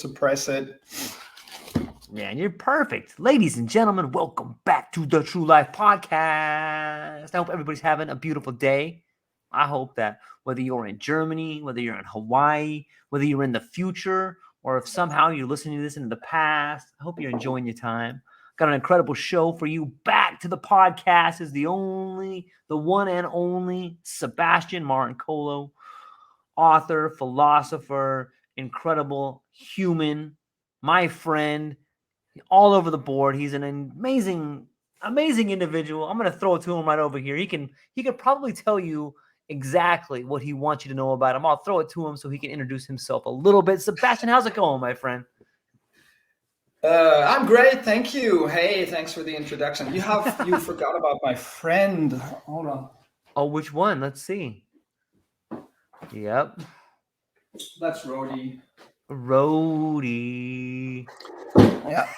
suppress it. Man, you're perfect. Ladies and gentlemen, welcome back to the True Life Podcast. I hope everybody's having a beautiful day. I hope that whether you're in Germany, whether you're in Hawaii, whether you're in the future, or if somehow you're listening to this in the past, I hope you're enjoying your time. Got an incredible show for you. Back to the podcast is the one and only Sebastián Marincolo, author, philosopher, incredible human, my friend, all over the board. He's an amazing individual. I'm going to throw it to him right over here. He could probably tell you exactly what he wants you to know about him. I'll throw it to him so he can introduce himself a little bit. Sebastián, how's it going, my friend? I'm great, thank you. Hey, thanks for the introduction. You forgot about my friend. Hold on. Oh, which one? Let's see. Yep. That's Rody. Rody. Yeah,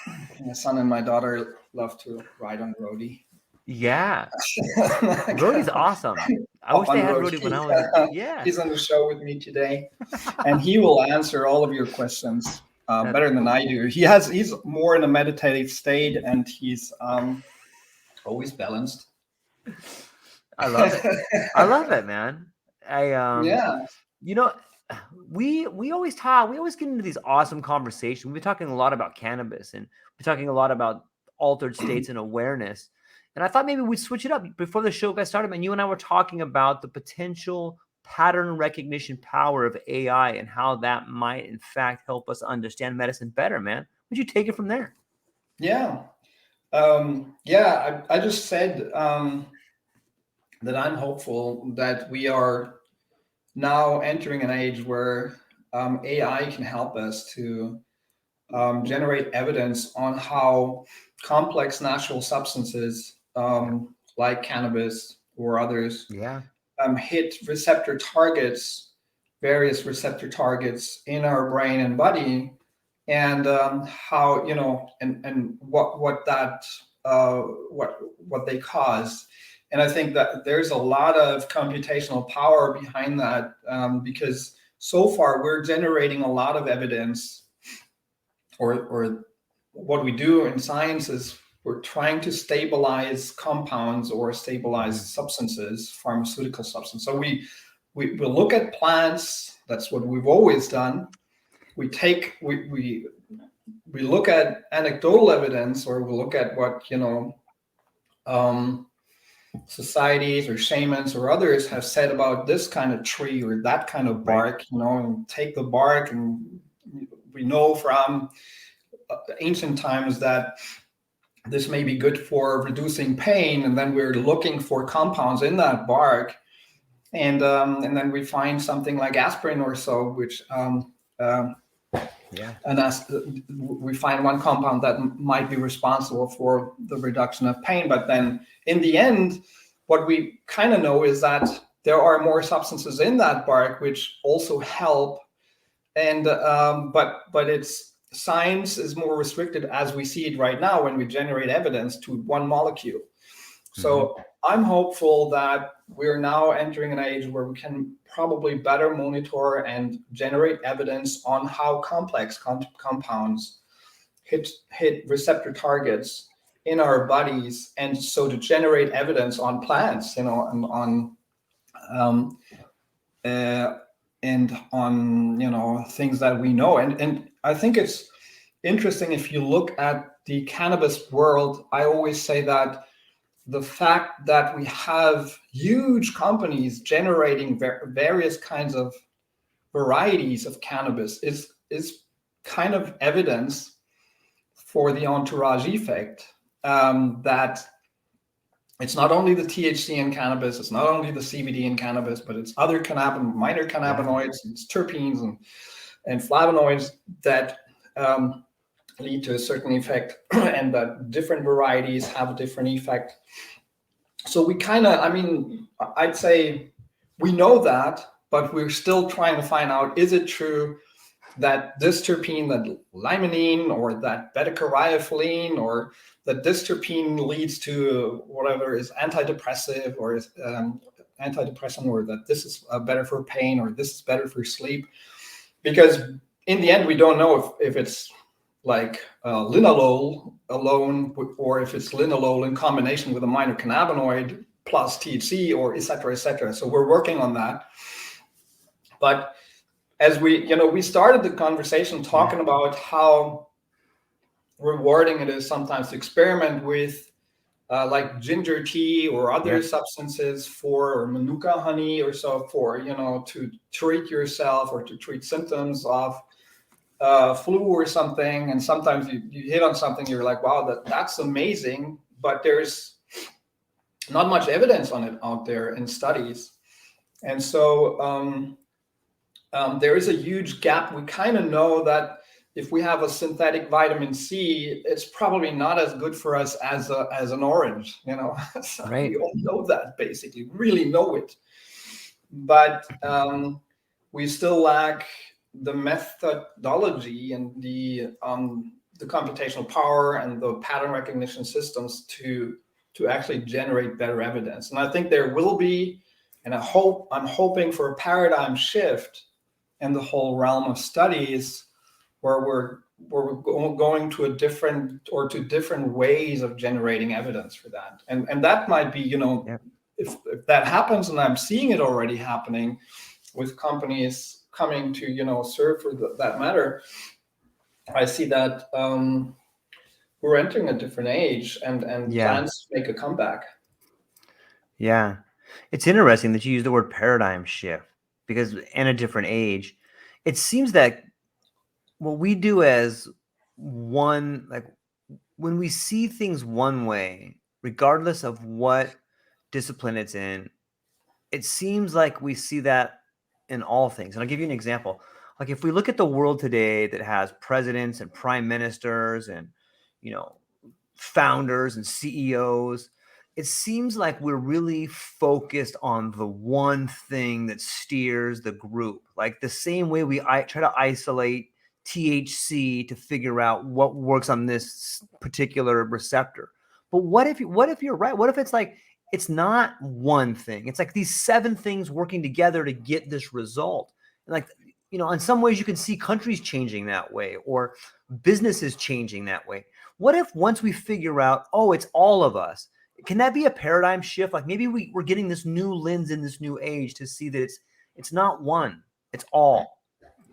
my son and my daughter love to ride on Rody. Yeah. Rody's awesome. I wish they had Rody when I was. Yeah. He's on the show with me today, and he will answer all of your questions better than I do. He's more in a meditative state, and he's always balanced. I love it. I love it, man. You know, we always get into these awesome conversations. We've been talking a lot about cannabis, and we're talking a lot about altered states and awareness. And I thought maybe we'd switch it up. Before the show got started, man, you and I were talking about the potential pattern recognition power of AI and how that might, in fact, help us understand medicine better, man. Would you take it from there? Yeah. I just said that I'm hopeful that we are now entering an age where AI can help us to generate evidence on how complex natural substances like cannabis or others hit various receptor targets in our brain and body, and how, and what they cause. And I think that there's a lot of computational power behind that, because so far we're generating a lot of evidence, or what we do in science is we're trying to stabilize compounds or stabilize substances, pharmaceutical substances. So we look at plants. That's what we've always done. We look at anecdotal evidence, or we look at what societies or shamans or others have said about this kind of tree or that kind of bark, and take the bark. And we know from ancient times that this may be good for reducing pain, and then we're looking for compounds in that bark, and then we find something like aspirin or so, which and as we find one compound that might be responsible for the reduction of pain. But then in the end, what we kind of know is that there are more substances in that bark which also help, and but it's science is more restricted as we see it right now when we generate evidence to one molecule. So I'm hopeful that we're now entering an age where we can probably better monitor and generate evidence on how complex compounds hit receptor targets in our bodies, and so to generate evidence on plants, and on things that we know. And I think it's interesting, if you look at the cannabis world, I always say that the fact that we have huge companies generating various kinds of varieties of cannabis is kind of evidence for the entourage effect, that it's not only the THC in cannabis, it's not only the CBD in cannabis, but it's other minor cannabinoids, it's terpenes and flavonoids that lead to a certain effect, and that different varieties have a different effect. So we I'd say we know that, but we're still trying to find out, is it true that this terpene, that limonene, or that beta-caryophyllene, or that this terpene leads to whatever is antidepressive, or is antidepressant, or that this is better for pain, or this is better for sleep? Because in the end, we don't know if it's like linalool alone, or if it's linalool in combination with a minor cannabinoid plus THC, or et cetera, et cetera. So we're working on that. But as we started the conversation talking about how rewarding it is sometimes to experiment with like ginger tea or other substances or manuka honey or so for, to treat yourself or to treat symptoms of flu or something. And sometimes you hit on something, you're like, wow, that's amazing. But there's not much evidence on it out there in studies. And so there is a huge gap. We kind of know that if we have a synthetic vitamin C, it's probably not as good for us as an orange, So Right. we all know that, basically, really know it. But we still lack the methodology and the computational power and the pattern recognition systems to actually generate better evidence. And I think there will be, and I'm hoping for a paradigm shift in the whole realm of studies, where we're going to different ways of generating evidence for that. And that might be, if that happens, and I'm seeing it already happening with companies coming to, serve for that matter, I see that we're entering a different age, and plants make a comeback. Yeah. It's interesting that you use the word paradigm shift, because in a different age, it seems that what we do as one, like when we see things one way, regardless of what discipline it's in, it seems like we see that in all things. And I'll give you an example. Like if we look at the world today that has presidents and prime ministers and, founders and CEOs, it seems like we're really focused on the one thing that steers the group. Like the same way we try to isolate THC to figure out what works on this particular receptor. But what if you're right? What if it's like, it's not one thing. It's like these 7 things working together to get this result. And like, in some ways you can see countries changing that way or businesses changing that way. What if once we figure out, oh, it's all of us, can that be a paradigm shift? Like maybe we're getting this new lens in this new age to see that it's not one, it's all.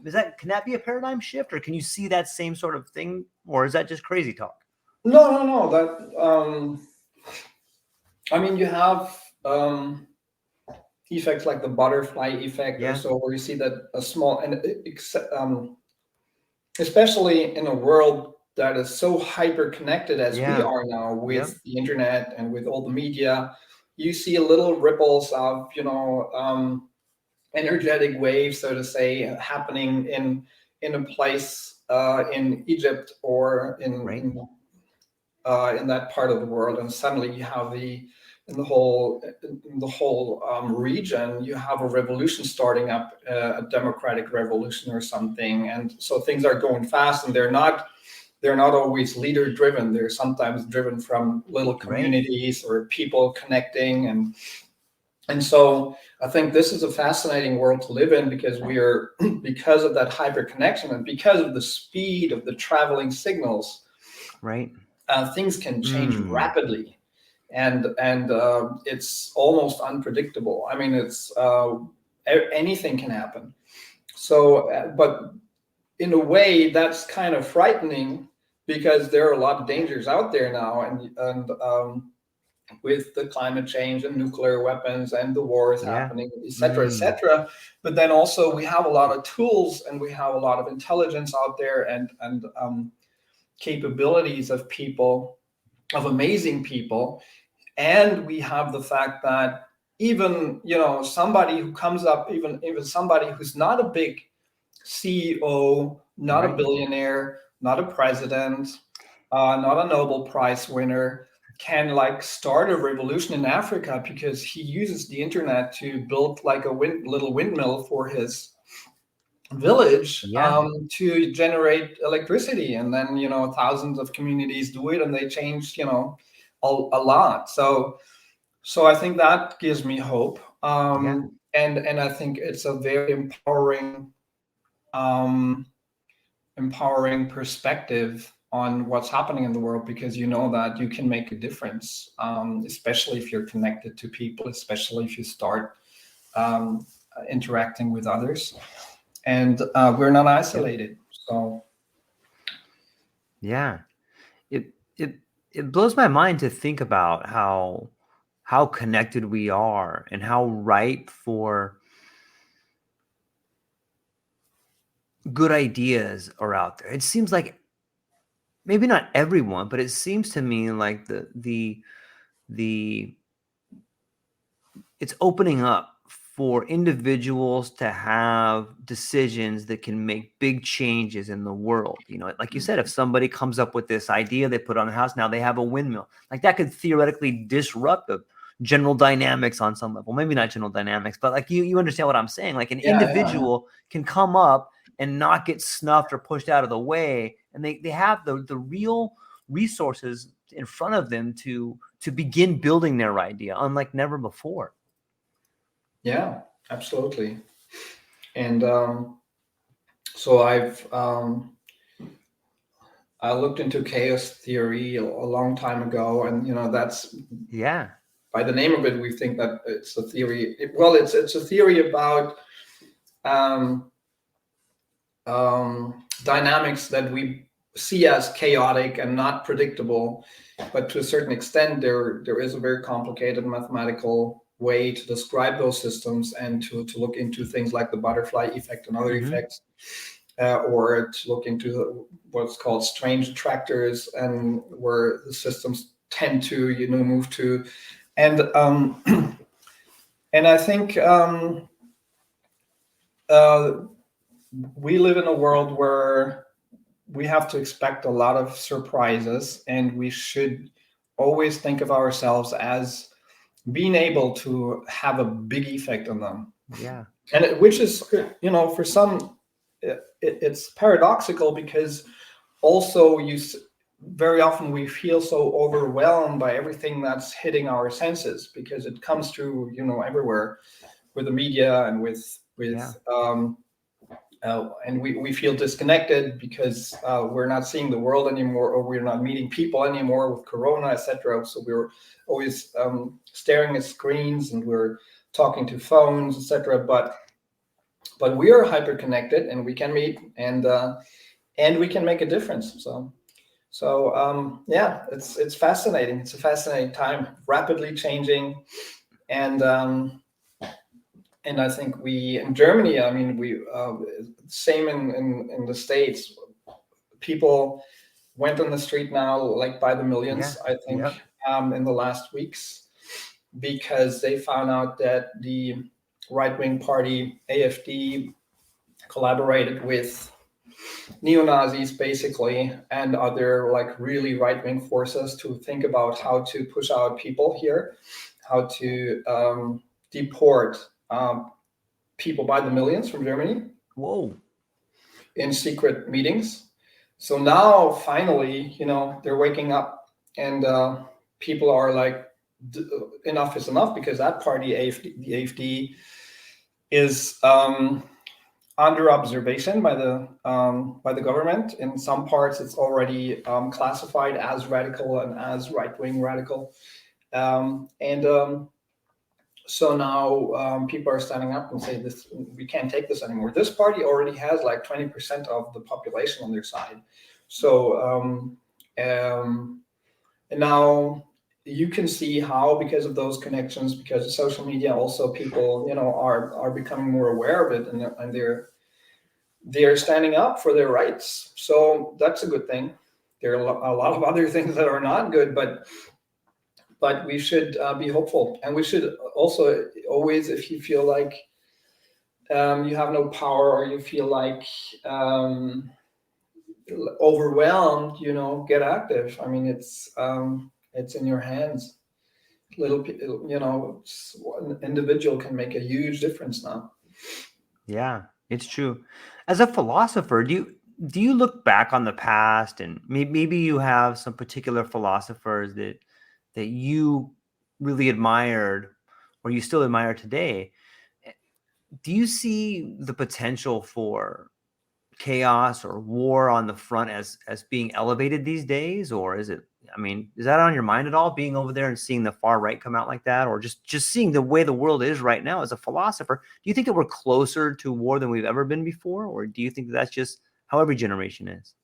Can that be a paradigm shift, or can you see that same sort of thing, or is that just crazy talk? No. That you have effects like the butterfly effect or so, where you see that a small, and especially in a world that is so hyper connected as we are now with the internet and with all the media, you see little ripples of energetic waves, so to say, happening in a place in Egypt or in that part of the world, and suddenly you have in the whole region, you have a revolution starting up, a democratic revolution or something. And so things are going fast, and they're not always leader driven. They're sometimes driven from little communities or people connecting. And so I think this is a fascinating world to live in, because because of that hyper connection and because of the speed of the traveling signals, things can change rapidly. And it's almost unpredictable. I mean, it's anything can happen. So, but in a way, that's kind of frightening, because there are a lot of dangers out there now, and with the climate change and nuclear weapons and the wars happening, et cetera, et cetera. But then also we have a lot of tools, and we have a lot of intelligence out there, and capabilities of people, of amazing people. And we have the fact that even, somebody who comes up, even somebody who's not a big CEO, not a billionaire, not a president, not a Nobel Prize winner, can start a revolution in Africa, because he uses the internet to build like a little windmill for his village to generate electricity. And then, thousands of communities do it, and they change, a lot. So I think that gives me hope. And I think it's a very empowering empowering perspective on what's happening in the world, because you know that you can make a difference, especially if you're connected to people, especially if you start interacting with others, and we're not isolated. So yeah, it blows my mind to think about how connected we are and how ripe for good ideas are out there. It seems like maybe not everyone, but it seems to me like the it's opening up for individuals to have decisions that can make big changes in the world. You know, like you said, if somebody comes up with this idea, they put it on the house, now they have a windmill. Like that could theoretically disrupt the general dynamics on some level. Maybe not general dynamics, but like you understand what I'm saying. Like an individual can come up and not get snuffed or pushed out of the way. And they have the real resources in front of them to begin building their idea, unlike never before. Yeah, absolutely. And so I looked into chaos theory a long time ago, and that's by the name of it, we think that it's a theory. It's a theory about dynamics that we see as chaotic and not predictable, but to a certain extent, there is a very complicated mathematical way to describe those systems and to look into things like the butterfly effect and other effects, or to look into what's called strange attractors, and where the systems tend to move to, and and I think we live in a world where we have to expect a lot of surprises, and we should always think of ourselves as being able to have a big effect on them. Yeah. And which is, for some, it's paradoxical, because also very often we feel so overwhelmed by everything that's hitting our senses, because it comes through, everywhere, with the media and with and we feel disconnected because we're not seeing the world anymore, or we're not meeting people anymore with Corona, etc. So we're always staring at screens, and we're talking to phones, etc. But we are hyper connected, and we can meet, and we can make a difference. So it's fascinating. It's a fascinating time, rapidly changing, and I think we in Germany, we same in the States. People went on the street now, like by the millions, I think, in the last weeks, because they found out that the right-wing party AfD collaborated with neo-Nazis, basically, and other like really right-wing forces to think about how to push out people here, how to deport people by the millions from Germany. Whoa. In secret meetings. So now finally, they're waking up, and people are like, enough is enough, because that party, the AfD, is under observation by the government. In some parts, it's already classified as radical and as right-wing radical, so now people are standing up and say, "This, we can't take this anymore." This party already has like 20% of the population on their side. So and now you can see how, because of those connections, because of social media, also people are becoming more aware of it, and they're standing up for their rights. So that's a good thing. There are a lot of other things that are not good, but we should be hopeful, and we should also always, if you feel like you have no power, or you feel like overwhelmed, get active. It's in your hands. One individual can make a huge difference now. Yeah, it's true. As a philosopher, do you look back on the past, and maybe you have some particular philosophers that you really admired, or you still admire today? Do you see the potential for chaos or war on the front as being elevated these days, or is it? I mean, is that on your mind at all? Being over there and seeing the far right come out like that, or just seeing the way the world is right now as a philosopher? Do you think that we're closer to war than we've ever been before, or do you think that's just how every generation is?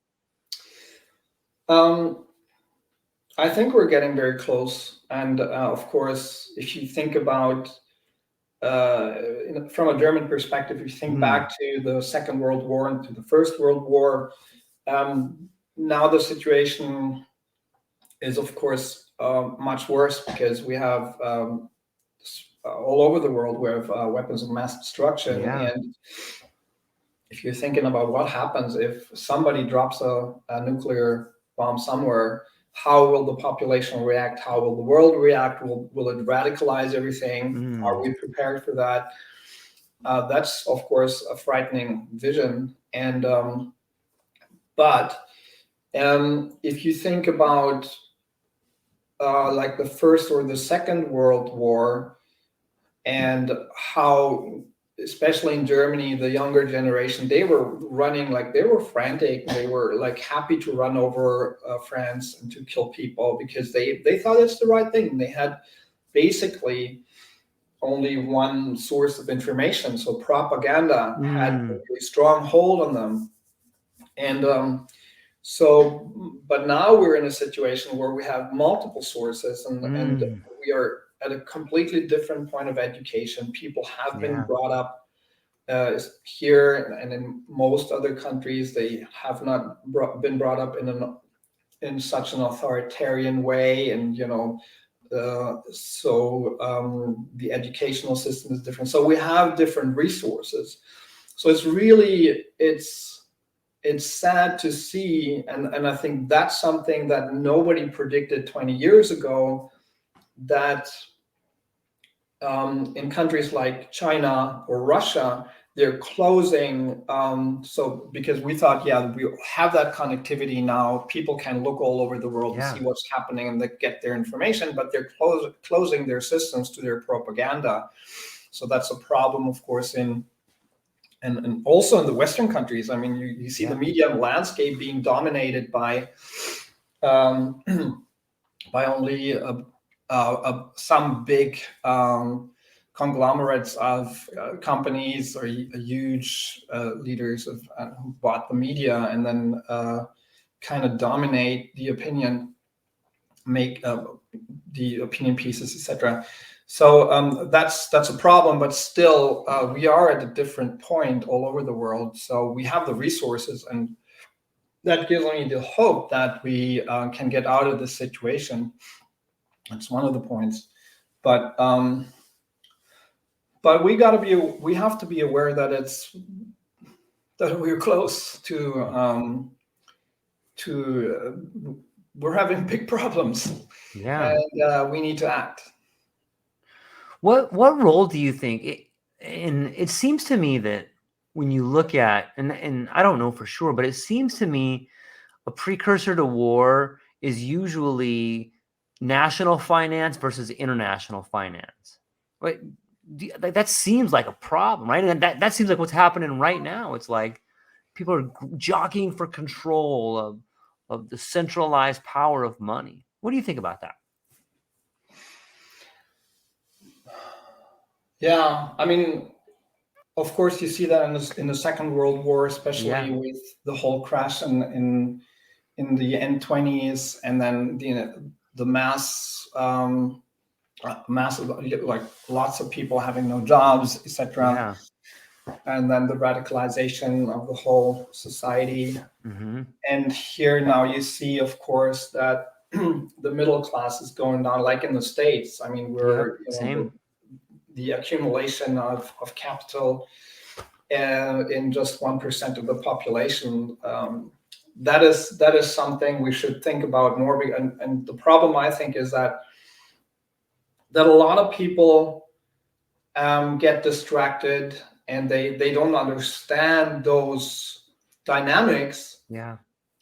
I think we're getting very close, and of course, if you think about from a German perspective, if you think back to the Second World War and to the First World War, now the situation is, of course, much worse because we have all over the world we have weapons of mass destruction. Yeah. And if you're thinking about what happens if somebody drops a nuclear bomb somewhere, how will the population react? How will the world react? Will it radicalize everything? Are we prepared for that? That's, of course, a frightening vision. And but if you think about like the First or the Second World War, and how, especially in Germany, the younger generation, they were running, like they were frantic. They were like happy to run over France and to kill people because they thought it's the right thing. They had basically only one source of information. So propaganda had a really strong hold on them. And but now we're in a situation where we have multiple sources and we are at a completely different point of education. People have been brought up here and in most other countries. They have not been brought up in such an authoritarian way. And, the educational system is different. So we have different resources. So it's sad to see, and I think that's something that nobody predicted 20 years ago, that in countries like China or Russia, they're closing. So because we thought, we have that connectivity now, people can look all over the world and see what's happening and they get their information, but they're closing their systems to their propaganda. So that's a problem, of course, and also in the Western countries. I mean, you see the media landscape being dominated by only some big conglomerates of companies or huge leaders who bought the media and then kind of dominate the opinion, make the opinion pieces, etc. So that's a problem, but still we are at a different point all over the world. So we have the resources, and that gives me the hope that we can get out of this situation. That's one of the points. But we have to be aware that we're close to we're having big problems. And we need to act. What role do you think? And it seems to me that when you look at, and I don't know for sure, but it seems to me a precursor to war is usually national finance versus international finance. Right? That seems like a problem, right? And that seems like what's happening right now. It's like people are jockeying for control of the centralized power of money. What do you think about that? Yeah, I mean, of course, you see that in the Second World War, especially with the whole crash in the N20s, and then the massive, like lots of people having no jobs, etc. And then the radicalization of the whole society. And here now you see, of course, that the middle class is going down, like in the States. I mean, we're the accumulation of capital in just 1% of the population. That is something we should think about more. And the problem, I think, is that a lot of people get distracted and they don't understand those dynamics.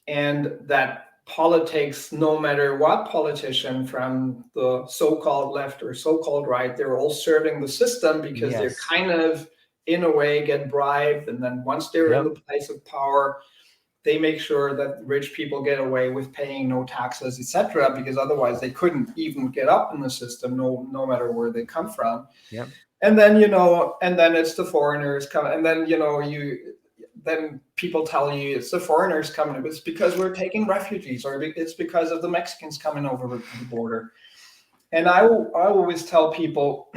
And that politics, no matter what politician from the so-called left or so-called right, they're all serving the system because they're kind of in a way get bribed, and then once they're in the place of power, they make sure that rich people get away with paying no taxes, etc., because otherwise they couldn't even get up in the system, no matter where they come from. Yep. And then, and then it's the foreigners coming, and then, then people tell you it's the foreigners coming. It's because we're taking refugees, or it's because of the Mexicans coming over the border. And I always tell people,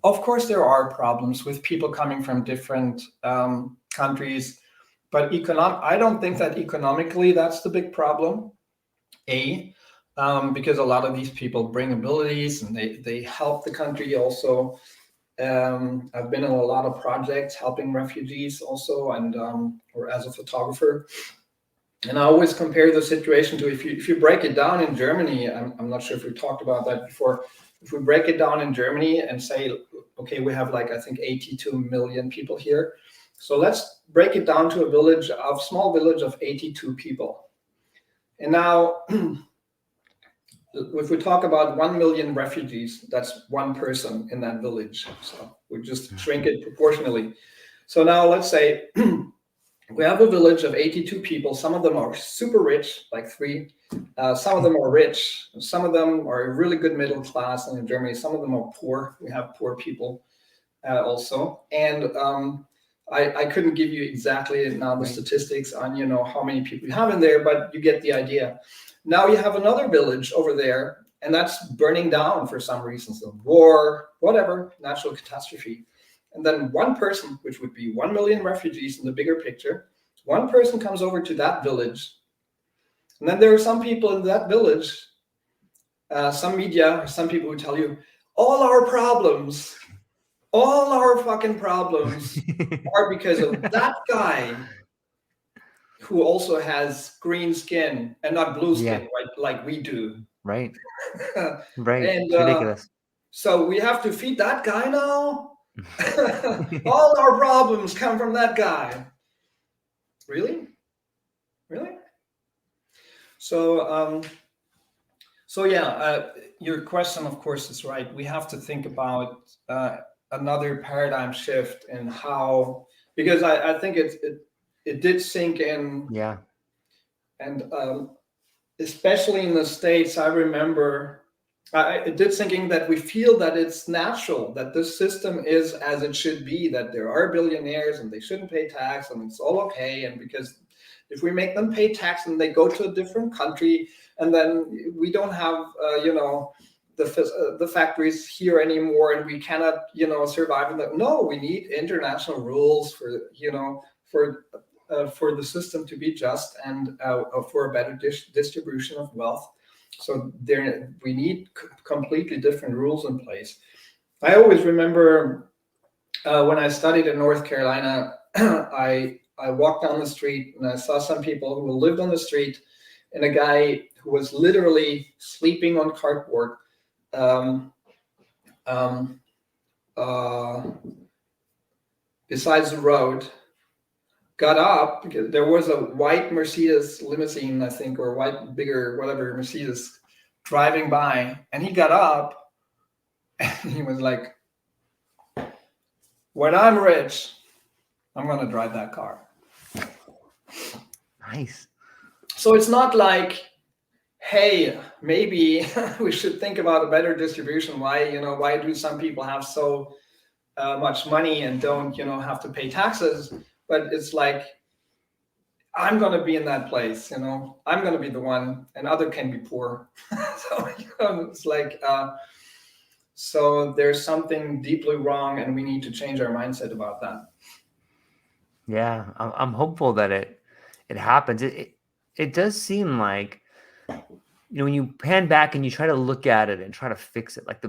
of course, there are problems with people coming from different countries, but I don't think that economically that's the big problem. Because a lot of these people bring abilities and they help the country also. I've been in a lot of projects helping refugees also, and or as a photographer. And I always compare the situation to if you break it down in Germany. I'm not sure if we talked about that before. If we break it down in Germany and say, okay, we have I think 82 million people here. So let's break it down to a small village of 82 people. And now, if we talk about 1 million refugees, that's one person in that village. So we just shrink it proportionally. So now let's say we have a village of 82 people. Some of them are super rich, like 3. Some of them are rich. Some of them are really good middle class. And in Germany, some of them are poor. We have poor people also. And I couldn't give you exactly now the statistics on, how many people you have in there, but you get the idea. Now you have another village over there, and that's burning down for some reasons, of war, whatever, natural catastrophe. And then one person, which would be 1 million refugees in the bigger picture, one person comes over to that village. And then there are some people in that village, some media, some people who tell you, all our fucking problems are because of that guy who also has green skin and not blue skin, right, like we do. Right. Right. And it's ridiculous. So we have to feed that guy now? All our problems come from that guy. Really? So, your question, of course, is right. We have to think about another paradigm shift in how, because I think it did sink in. Yeah. And especially in the States, I remember it did sink in that we feel that it's natural, that this system is as it should be, that there are billionaires and they shouldn't pay tax and it's all okay. And because if we make them pay tax and they go to a different country, and then we don't have, the factories here anymore, and we cannot, survive in that. No, we need international rules for the system to be just and for a better distribution of wealth. So we need completely different rules in place. I always remember when I studied in North Carolina, I walked down the street and I saw some people who lived on the street, and a guy who was literally sleeping on cardboard besides the road, got up because there was a white Mercedes limousine, I think, or white, bigger, whatever, Mercedes driving by, and he got up and he was like, when I'm rich, I'm going to drive that car. Nice. So it's not like, hey, maybe we should think about a better distribution. Why do some people have so much money and don't, have to pay taxes? But it's like, I'm going to be in that place, I'm going to be the one, and other can be poor. So, it's like, so there's something deeply wrong, and we need to change our mindset about that. Yeah, I'm hopeful that it happens. It does seem like, when you pan back and you try to look at it and try to fix it, like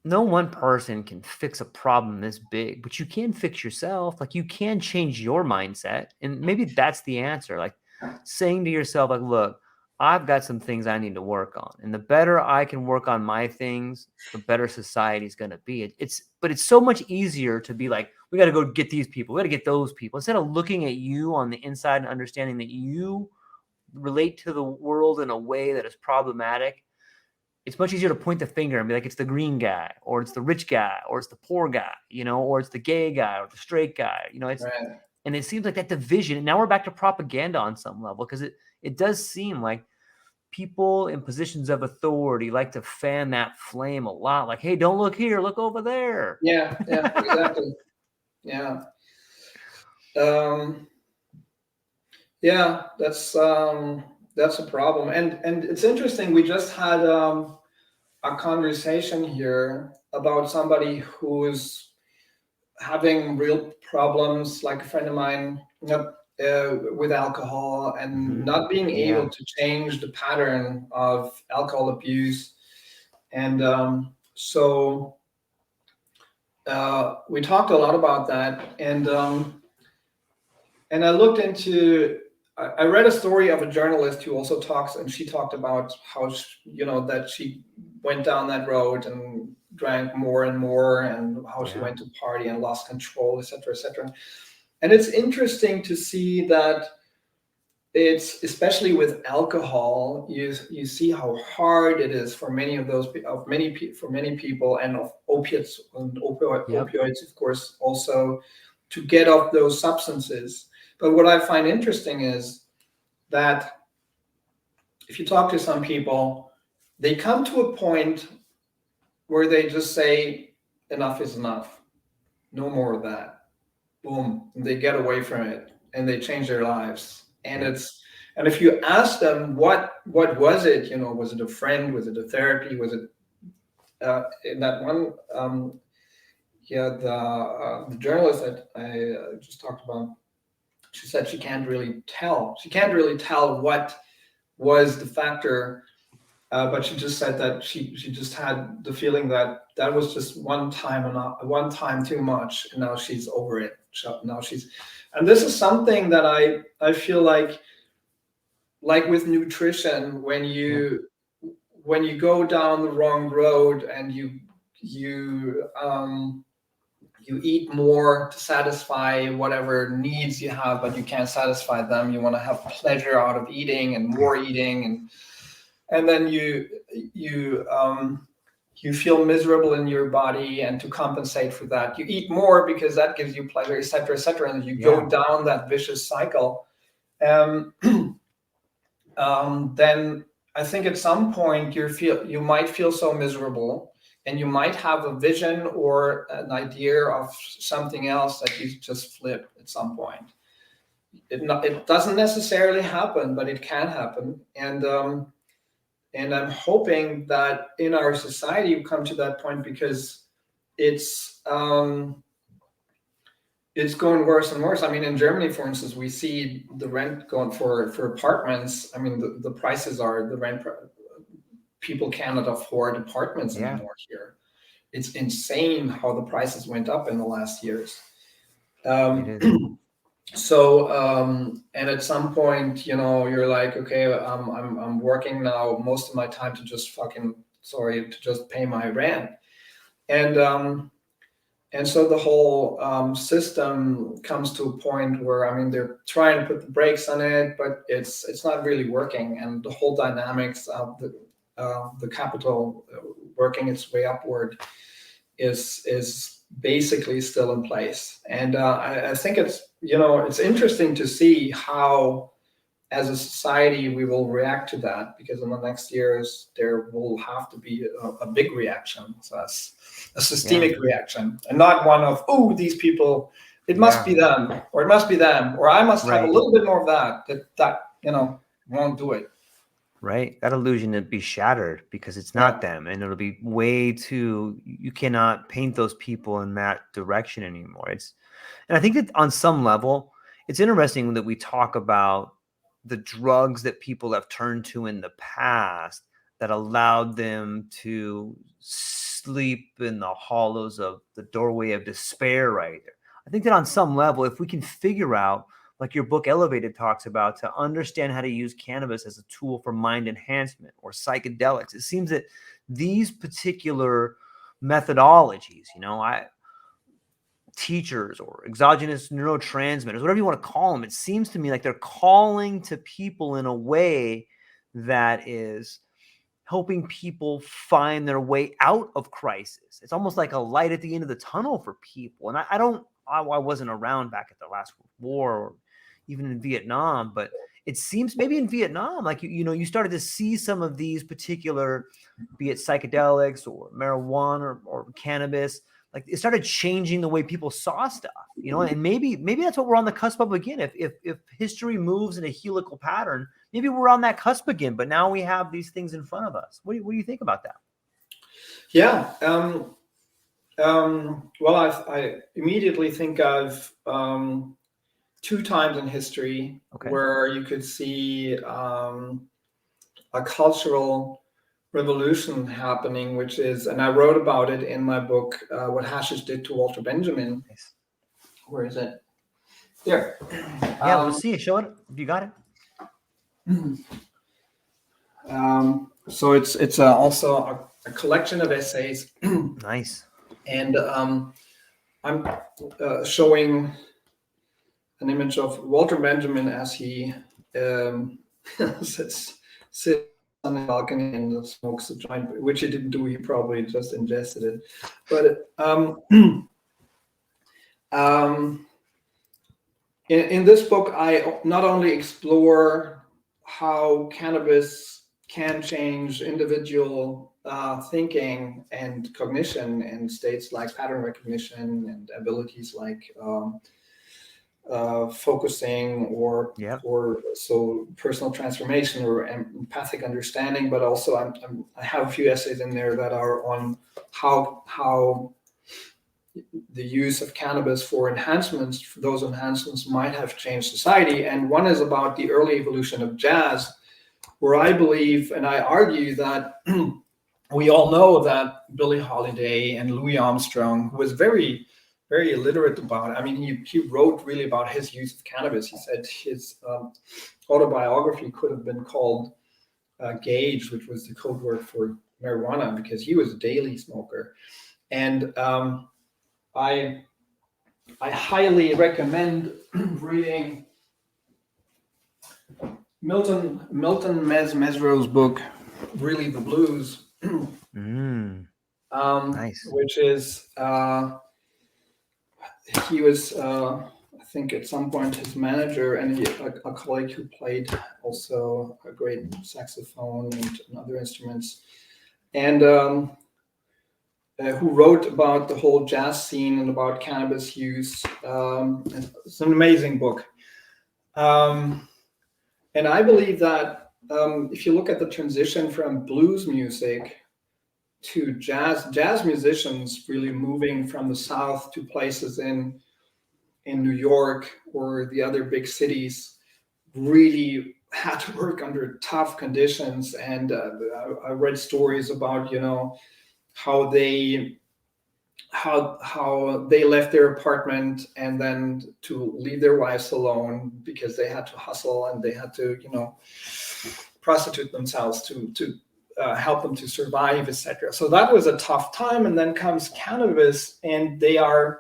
no one person can fix a problem this big, but you can fix yourself. Like, you can change your mindset, and maybe that's the answer. Like, saying to yourself, like, look, I've got some things I need to work on, and the better I can work on my things, the better society is going to be. But it's so much easier to be like, we got to go get these people, we got to get those people, instead of looking at you on the inside and understanding that you relate to the world in a way that is problematic. it's much easier to point the finger and be like, it's the green guy, or it's the rich guy, or it's the poor guy, or it's the gay guy or the straight guy, Right. and it seems like that division, and now we're back to propaganda on some level, because it does seem like people in positions of authority like to fan that flame a lot. Like, hey, don't look here, look over there. Yeah, exactly. Yeah. Yeah, that's a problem. And it's interesting. We just had a conversation here about somebody who's having real problems, like a friend of mine, with alcohol and not being able to change the pattern of alcohol abuse. And so we talked a lot about that. And I looked into, I read a story of a journalist who also talks, and she talked about how, that she went down that road and drank more and more, and how she went to party and lost control, etc., etc. And it's interesting to see that it's, especially with alcohol, you see how hard it is for many of those, for many people, and of opiates and opioids, of course, also, to get off those substances. But what I find interesting is that if you talk to some people, they come to a point where they just say, enough is enough. No more of that. Boom. And they get away from it and they change their lives. And and if you ask them, what was it? Was it a friend? Was it a therapy? Was it in that one? The journalist that I just talked about, she said she can't really tell. She can't really tell what was the factor, but she just said that she just had the feeling that was just one time too much, and now she's over it. Now and this is something that I feel like with nutrition, when you go down the wrong road and you eat more to satisfy whatever needs you have, but you can't satisfy them. You want to have pleasure out of eating and more eating, and then you feel miserable in your body, and to compensate for that, you eat more because that gives you pleasure, etc., etc., and you go down that vicious cycle. Then I think at some point you might feel so miserable, and you might have a vision or an idea of something else that you just flip at some point. It doesn't necessarily happen, but it can happen. And I'm hoping that in our society we come to that point, because it's going worse and worse. I mean, in Germany, for instance, we see the rent going for apartments. I mean, the prices are the rent. People cannot afford apartments anymore here. It's insane how the prices went up in the last years. So, and at some point, you're like, okay, I'm working now most of my time to just pay my rent. And so the whole system comes to a point where, I mean, they're trying to put the brakes on it, but it's not really working. And the whole dynamics of the capital working its way upward is basically still in place. And I think it's interesting to see how, as a society, we will react to that, because in the next years there will have to be a big reaction, so that's a systemic reaction, and not one of, oh, these people, it must be them, or it must be them, or I must have a little bit more of that won't do it. Right. That illusion would be shattered, because it's not them, and it'll be way too, you cannot paint those people in that direction anymore. And I think that on some level, it's interesting that we talk about the drugs that people have turned to in the past that allowed them to sleep in the hollows of the doorway of despair right there. I think that on some level, if we can figure out, like your book Elevated talks about, to understand how to use cannabis as a tool for mind enhancement, or psychedelics, it seems that these particular methodologies, teachers or exogenous neurotransmitters, whatever you want to call them, it seems to me like they're calling to people in a way that is helping people find their way out of crisis. It's almost like a light at the end of the tunnel for people. And I wasn't around back at the last war or even in Vietnam, but it seems maybe in Vietnam, like, you started to see some of these particular, be it psychedelics or marijuana or cannabis, like it started changing the way people saw stuff, and maybe that's what we're on the cusp of again. If history moves in a helical pattern, maybe we're on that cusp again, but now we have these things in front of us. What do you think about that? Yeah. Well, I immediately think of two times in history where you could see a cultural revolution happening, which is, and I wrote about it in my book, What Hashish Did to Walter Benjamin. Nice. Where is it? There. Yeah, let's see it. Show it. You got it. So it's also a collection of essays. Nice. And I'm showing an image of Walter Benjamin as he sits on the balcony and smokes a joint, which he didn't do. He probably just ingested it. But in this book, I not only explore how cannabis can change individual thinking and cognition in states like pattern recognition and abilities like focusing or so personal transformation or empathic understanding, but also I have a few essays in there that are on how the use of cannabis for enhancements, those enhancements might have changed society. And one is about the early evolution of jazz, where I believe and I argue that we all know that Billie Holiday and Louis Armstrong, who was very, very illiterate about it. I mean, he wrote really about his use of cannabis. He said his autobiography could have been called Gage, which was the code word for marijuana, because he was a daily smoker. And I highly recommend reading Milton Mesro's book, Really the Blues, nice. Which is he was I think at some point his manager and a colleague who played also a great saxophone and other instruments, and who wrote about the whole jazz scene and about cannabis use. It's an amazing book. And I believe that if you look at the transition from blues music to jazz musicians really moving from the South to places in New York or the other big cities really had to work under tough conditions. And I read stories about, how they left their apartment and then to leave their wives alone because they had to hustle and they had to, prostitute themselves to help them to survive, etc. So that was a tough time. And then comes cannabis, and the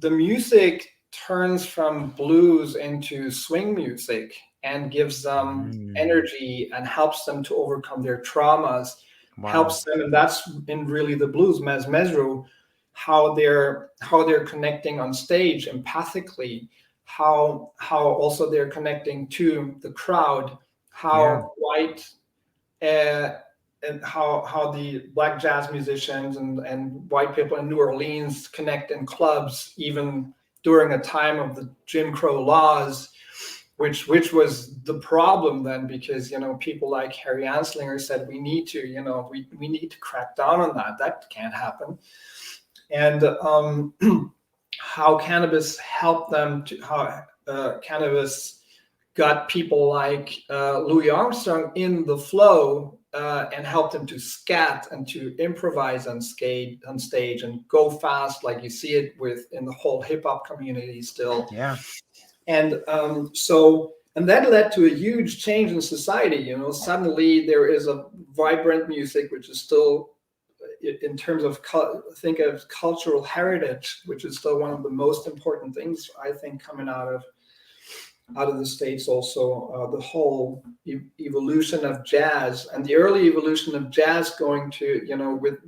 music turns from blues into swing music and gives them energy and helps them to overcome their traumas. Wow. Helps them, and that's in really the blues, Mesro, how they're connecting on stage empathically, how also they're connecting to the crowd, how white and how the black jazz musicians and white people in New Orleans connect in clubs, even during a time of the Jim Crow laws, which was the problem then, because people like Harry Anslinger said we need to we need to crack down on that can't happen. And how cannabis helped them to how cannabis got people like Louis Armstrong in the flow and helped them to scat and to improvise on stage and go fast, like you see it in the whole hip hop community still. Yeah. And and that led to a huge change in society. Suddenly there is a vibrant music, which is still, in terms of think of cultural heritage, which is still one of the most important things I think coming out out of the States also, the whole evolution of jazz, and the early evolution of jazz going to,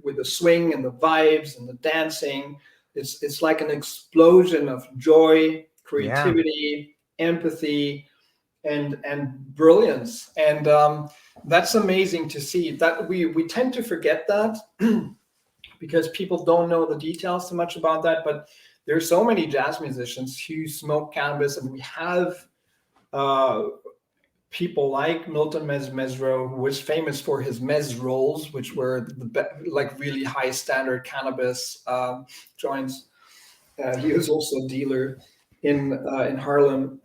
with the swing and the vibes and the dancing. It's like an explosion of joy, creativity, empathy, and brilliance. And that's amazing to see. That we tend to forget that because people don't know the details so much about that. But there's so many jazz musicians who smoke cannabis, and we have people like Milton Mesro, who was famous for his mez rolls, which were like really high standard cannabis joints. He was also a dealer in Harlem.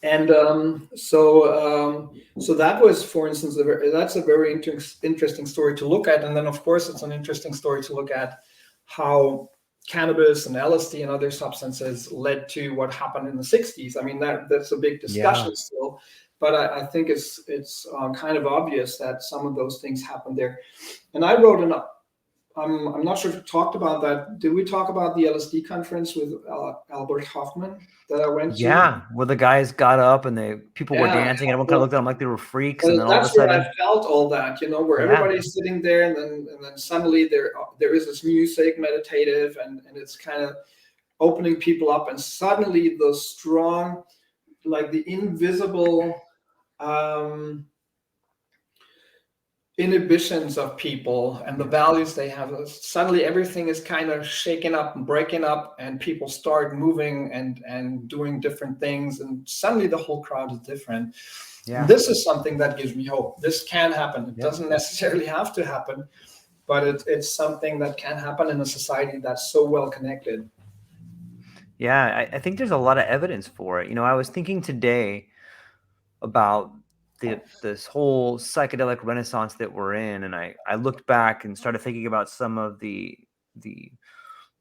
And so that was, for instance, that's a very interesting story to look at. And then, of course, it's an interesting story to look at how cannabis and LSD and other substances led to what happened in the 60s. I mean, that's a big discussion still, but I think it's kind of obvious that some of those things happened there. And I wrote I'm not sure if we talked about that. Did we talk about the LSD conference with Albert Hoffman that I went to? Yeah, where the guys got up and people were dancing, and everyone kind of looked at them like they were freaks. And then all of a sudden, that's where I felt all that, where everybody's sitting there, and then suddenly there is this music, meditative, and it's kind of opening people up, and suddenly those strong, like the invisible inhibitions of people and the values they have, suddenly everything is kind of shaken up and breaking up, and people start moving and doing different things, and suddenly the whole crowd is different. This is something that gives me hope. This can happen. It doesn't necessarily have to happen, but it's something that can happen in a society that's so well connected. I think there's a lot of evidence for it. I was thinking today about this whole psychedelic renaissance that we're in, and I looked back and started thinking about some of the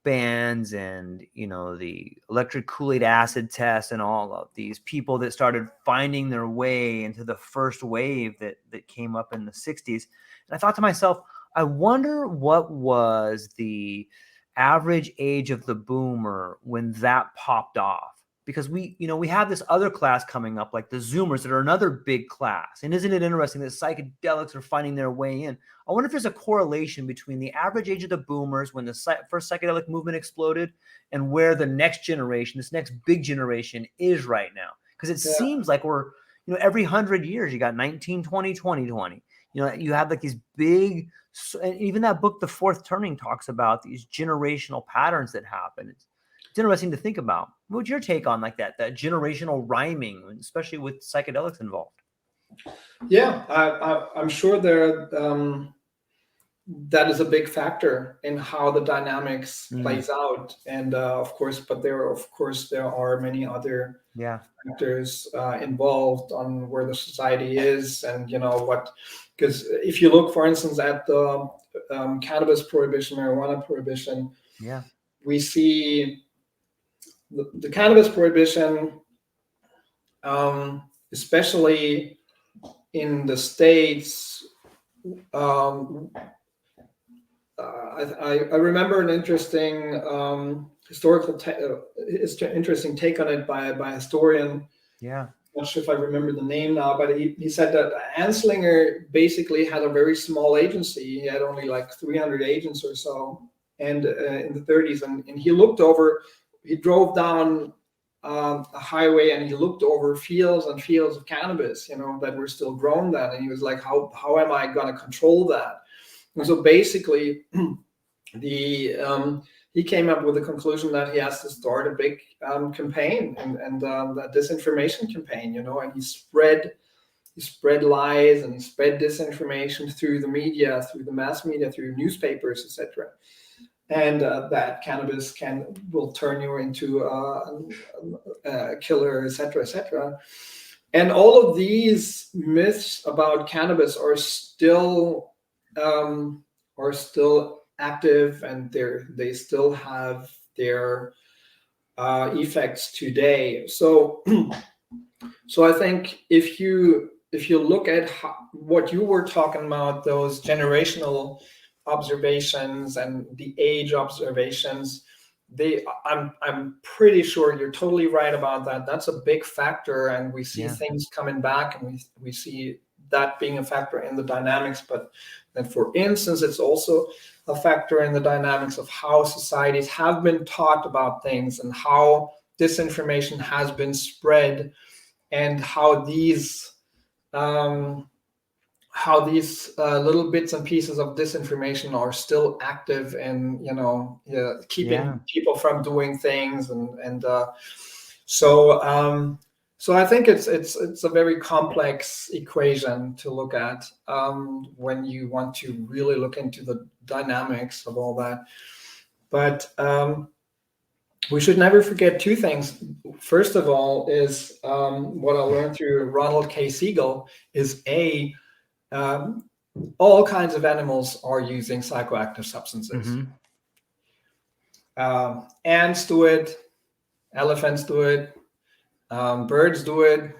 bands and the electric Kool-Aid acid test and all of these people that started finding their way into the first wave that came up in the 60s. And I thought to myself, I wonder what was the average age of the boomer when that popped off. Because we have this other class coming up, like the Zoomers, that are another big class. And isn't it interesting that psychedelics are finding their way in? I wonder if there's a correlation between the average age of the boomers when the first psychedelic movement exploded and where the next generation, this next big generation, is right now. Because it seems like we're, every 100 years, you got 19, 20, 20, 20. You have like these big, and even that book, The Fourth Turning, talks about these generational patterns that happen. It's interesting to think about. What's your take on like that generational rhyming, especially with psychedelics involved? Yeah, I'm sure that is a big factor in how the dynamics plays out. And of course, but there are many other factors involved on where the society is, and because if you look, for instance, at the cannabis prohibition, marijuana prohibition, we see the cannabis prohibition, especially in the States. I remember an interesting interesting take on it by a historian. I'm not sure if I remember the name now, but he said that Anslinger basically had a very small agency. He had only like 300 agents or so, and in the 30s, and he drove down a highway, and he looked over fields and fields of cannabis, that were still grown then, and he was like, how am I going to control that? And so basically, he came up with the conclusion that he has to start a big campaign and that disinformation campaign, and he spread lies and he spread disinformation through the media, through the mass media, through newspapers, etc. And that cannabis will turn you into a killer, etc., etc. And all of these myths about cannabis are still active, and they still have their effects today. So I think if you look at what you were talking about, those generational observations and the age observations, I'm pretty sure you're totally right about that. That's a big factor, and we see things coming back, and we see that being a factor in the dynamics. But then, for instance, it's also a factor in the dynamics of how societies have been taught about things and how disinformation has been spread, and how these little bits and pieces of disinformation are still active in, keeping people from doing things, so I think it's a very complex equation to look at when you want to really look into the dynamics of all that. But we should never forget two things. First of all, is what I learned through Ronald K. Siegel is all kinds of animals are using psychoactive substances. Ants do it, elephants do it, birds do it,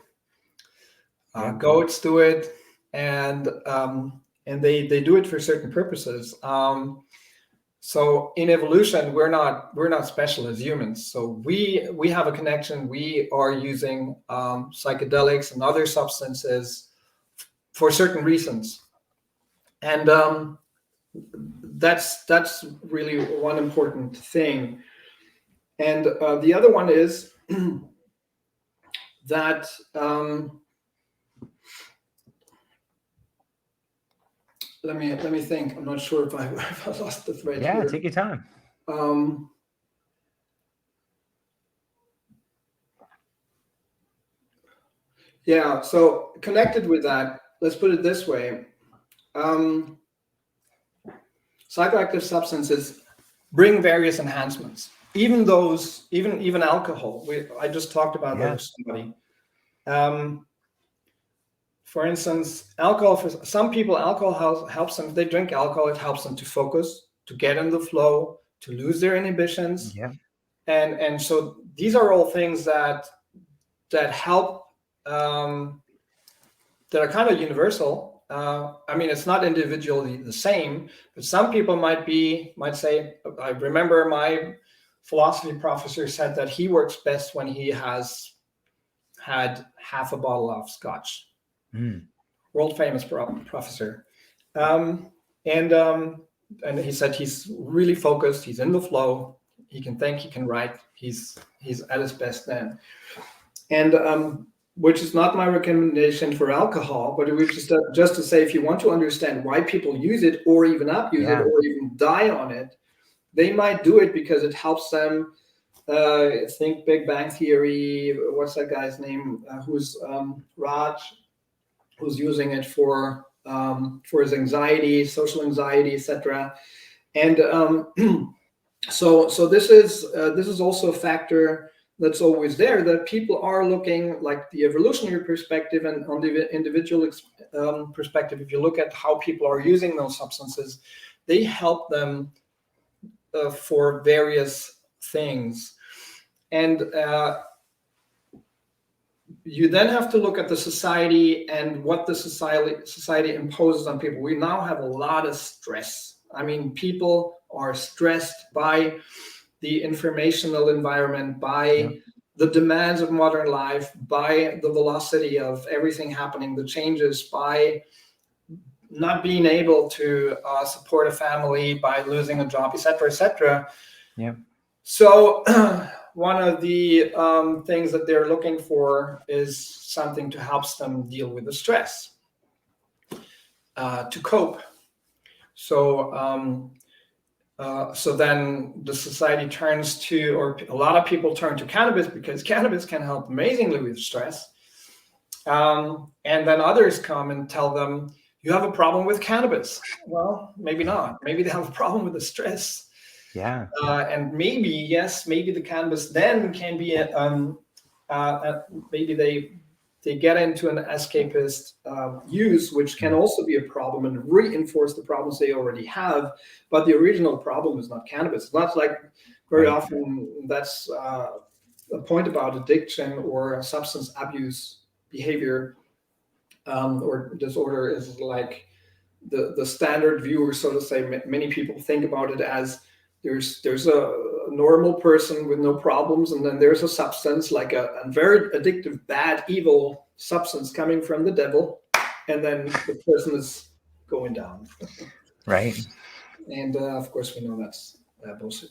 goats do it, and they do it for certain purposes. So in evolution, we're not special as humans. So we have a connection. We are using psychedelics and other substances for certain reasons, and that's really one important thing. And the other one is that let me think. I'm not sure if I lost the thread. Yeah, take your time. Yeah. So connected with that, let's put it this way: psychoactive substances bring various enhancements. Even alcohol. I just talked about that with somebody. For instance, alcohol, for some people, alcohol helps them. If they drink alcohol, it helps them to focus, to get in the flow, to lose their inhibitions. Yeah. And so these are all things that help, that are kind of universal. I mean, it's not individually the same, but some people might say, I remember my philosophy professor said that he works best when he has had half a bottle of scotch. World famous professor, and he said he's really focused. He's in the flow. He can think. He can write. He's at his best then. And which is not my recommendation for alcohol, but which is just to say, if you want to understand why people use it, or even abuse it, or even die on it, they might do it because it helps them. Think Big Bang Theory. What's that guy's name? Who's Raj? Who's using it for his anxiety, social anxiety, etc. And so this is also a factor that's always there, that people are looking, like the evolutionary perspective and on the individual perspective. If you look at how people are using those substances, they help them for various things. And you then have to look at the society and what the society imposes on people. We now have a lot of stress. I mean, people are stressed by the informational environment, by the demands of modern life, by the velocity of everything happening, the changes, by not being able to support a family, by losing a job, etc., etc. Yeah. So one of the things that they're looking for is something to help them deal with the stress, to cope. So then the society turns to, or a lot of people turn to cannabis because cannabis can help amazingly with stress. And then others come and tell them, you have a problem with cannabis. Well, maybe not. Maybe they have a problem with the stress. Yeah. And maybe the cannabis then can be, maybe they get into an escapist use, which can also be a problem and reinforce the problems they already have. But the original problem is not cannabis. It's not like very often that's a point about addiction or substance abuse behavior or disorder is like the standard view, or so to say. Many people think about it as there's a normal person with no problems, and then there's a substance like a very addictive, bad, evil substance coming from the devil, and then the person is going down. Right. And of course, we know that's bullshit.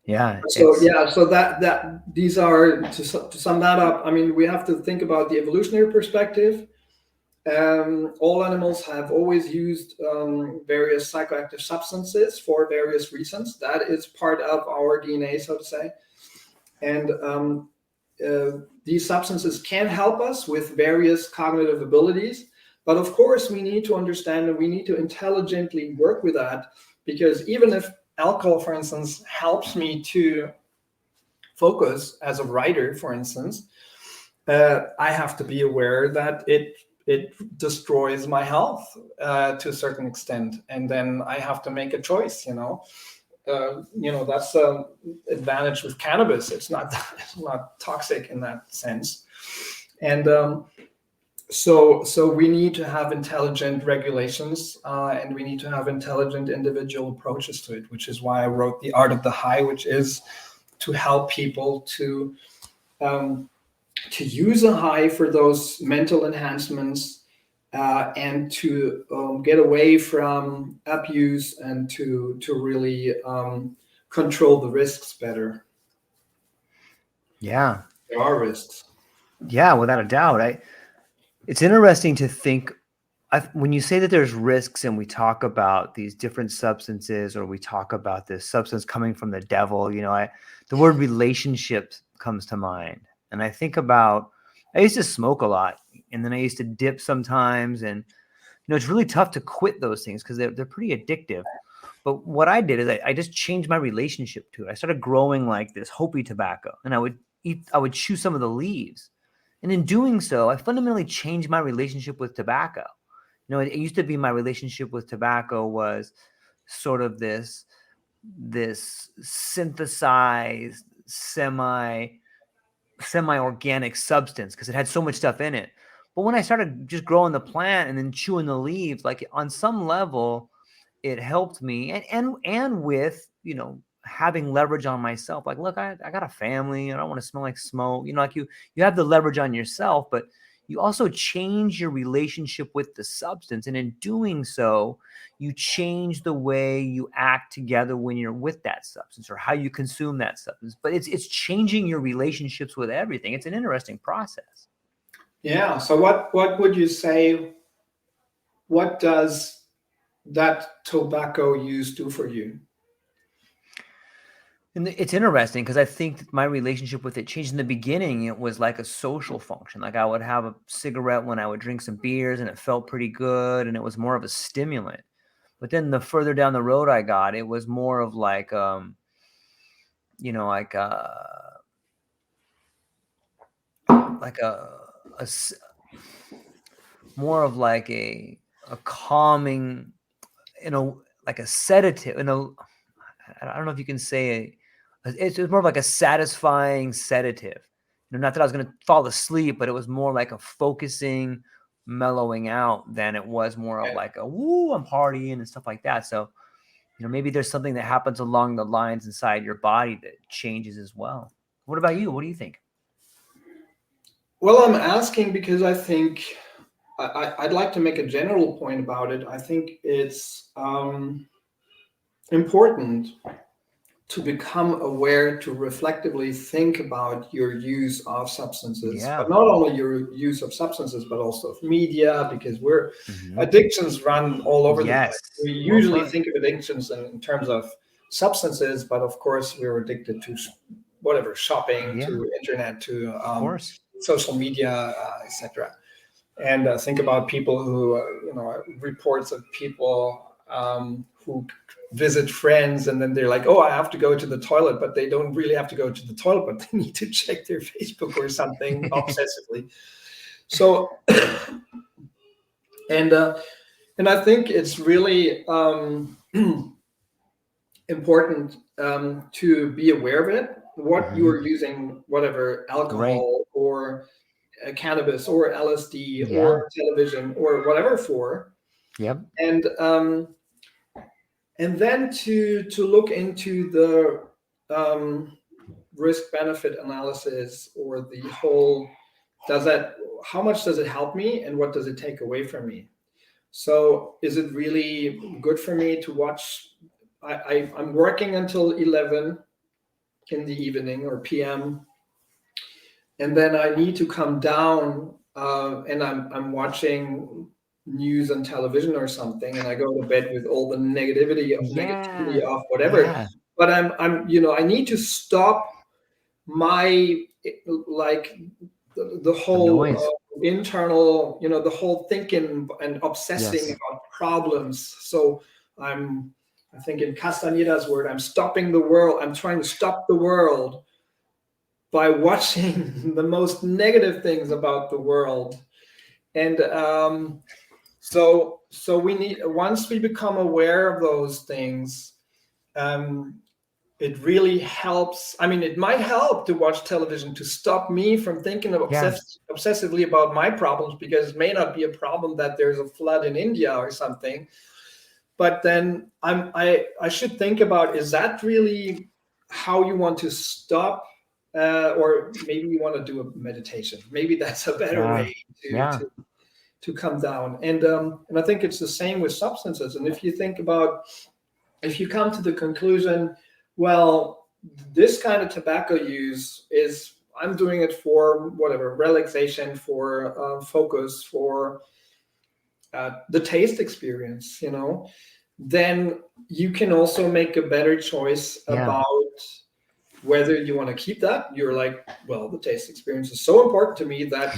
Yeah. So that these are, to sum that up, I mean, we have to think about the evolutionary perspective. All animals have always used various psychoactive substances for various reasons. That is part of our DNA, so to say. And these substances can help us with various cognitive abilities. But of course, we need to understand and we need to intelligently work with that, because even if alcohol, for instance, helps me to focus as a writer, for instance, I have to be aware that it destroys my health to a certain extent, and then I have to make a choice. That's an advantage with cannabis. It's not toxic in that sense, and so we need to have intelligent regulations, and we need to have intelligent individual approaches to it, which is why I wrote The Art of the High, which is to help people to use a high for those mental enhancements, and to get away from abuse, and to really control the risks better. Yeah. There are risks. Yeah, without a doubt. It's interesting to think, when you say that there's risks and we talk about these different substances, or we talk about this substance coming from the devil, the word relationships comes to mind. And I think about, I used to smoke a lot, and then I used to dip sometimes. And, it's really tough to quit those things because they're pretty addictive. But what I did is I just changed my relationship to it. I started growing like this Hopi tobacco, and I would chew some of the leaves. And in doing so, I fundamentally changed my relationship with tobacco. It used to be my relationship with tobacco was sort of this synthesized, semi-organic substance because it had so much stuff in it. But when I started just growing the plant and then chewing the leaves, like on some level, it helped me. And with, having leverage on myself, like, look, I got a family. I don't want to smell like smoke. Like you have the leverage on yourself, but you also change your relationship with the substance. And in doing so, you change the way you act together when you're with that substance, or how you consume that substance. But it's changing your relationships with everything. It's an interesting process. Yeah. So what would you say, what does that tobacco use do for you? And it's interesting because I think my relationship with it changed. In the beginning, it was like a social function. Like I would have a cigarette when I would drink some beers, and it felt pretty good, and it was more of a stimulant. But then the further down the road I got, it was more of like, more of like a calming, like a sedative. I don't know if you can say it's more of like a satisfying sedative. Not that I was going to fall asleep, but it was more like a focusing, mellowing out than it was more of like a woo, I'm partying and stuff like that. So, maybe there's something that happens along the lines inside your body that changes as well. What about you? What do you think? Well, I'm asking because I think I'd like to make a general point about it. I think it's important to become aware, to reflectively think about your use of substances, but not only your use of substances, but also of media, because addictions run all over the place. We usually think of addictions in terms of substances, but of course we're addicted to whatever, shopping, to internet, to social media, etc. And think about people who, reports of people who visit friends, and then they're like, oh, I have to go to the toilet, but they don't really have to go to the toilet, but they need to check their Facebook or something obsessively. So, and I think it's really important to be aware of it, what you are using, whatever, alcohol or cannabis or LSD or television or whatever for. Yep. And then to look into the risk benefit analysis, or the whole, how much does it help me and what does it take away from me? So is it really good for me to watch? I'm working until 11 in the evening or PM, and then I need to come down and I'm watching news on television or something, and I go to bed with all the negativity of whatever. Yeah. But I'm I need to stop my, like, the whole internal, the whole thinking and obsessing about problems. So I think in Castaneda's word, I'm stopping the world. I'm trying to stop the world by watching the most negative things about the world. And so we need, once we become aware of those things, it really helps. I mean, it might help to watch television to stop me from thinking obsessively about my problems, because it may not be a problem that there's a flood in India or something. But then I should think about, is that really how you want to stop? Or maybe you want to do a meditation. Maybe that's a better way to come down. And I think it's the same with substances. And if you think about, if you come to the conclusion, well, this kind of tobacco use is, I'm doing it for whatever, relaxation, for focus, for the taste experience, then you can also make a better choice about whether you want to keep that. You're like, well, the taste experience is so important to me that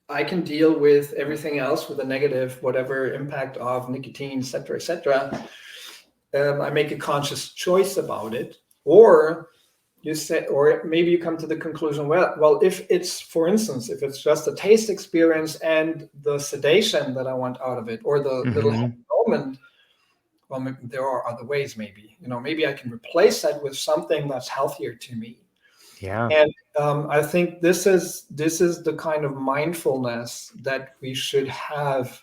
I can deal with everything else, with the negative, whatever impact of nicotine, et cetera, et cetera. I make a conscious choice about it. Or you say, or maybe you come to the conclusion, well, if it's, for instance, if it's just a taste experience and the sedation that I want out of it, or the little moment, well, maybe there are other ways. Maybe maybe I can replace that with something that's healthier to me. Yeah. And I think this is the kind of mindfulness that we should have,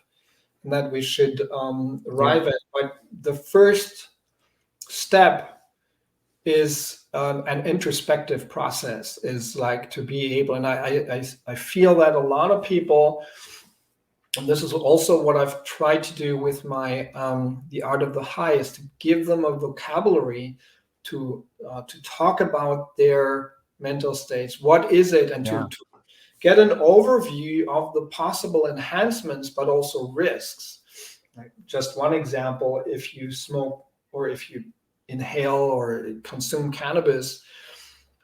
and that we should arrive at. But the first step is an introspective process, is like to be able, and I feel that a lot of people, and this is also what I've tried to do with my The Art of the High, is to give them a vocabulary to talk about their mental states. What is it? And to get an overview of the possible enhancements, but also risks. Like, just one example, if you smoke or if you inhale or consume cannabis,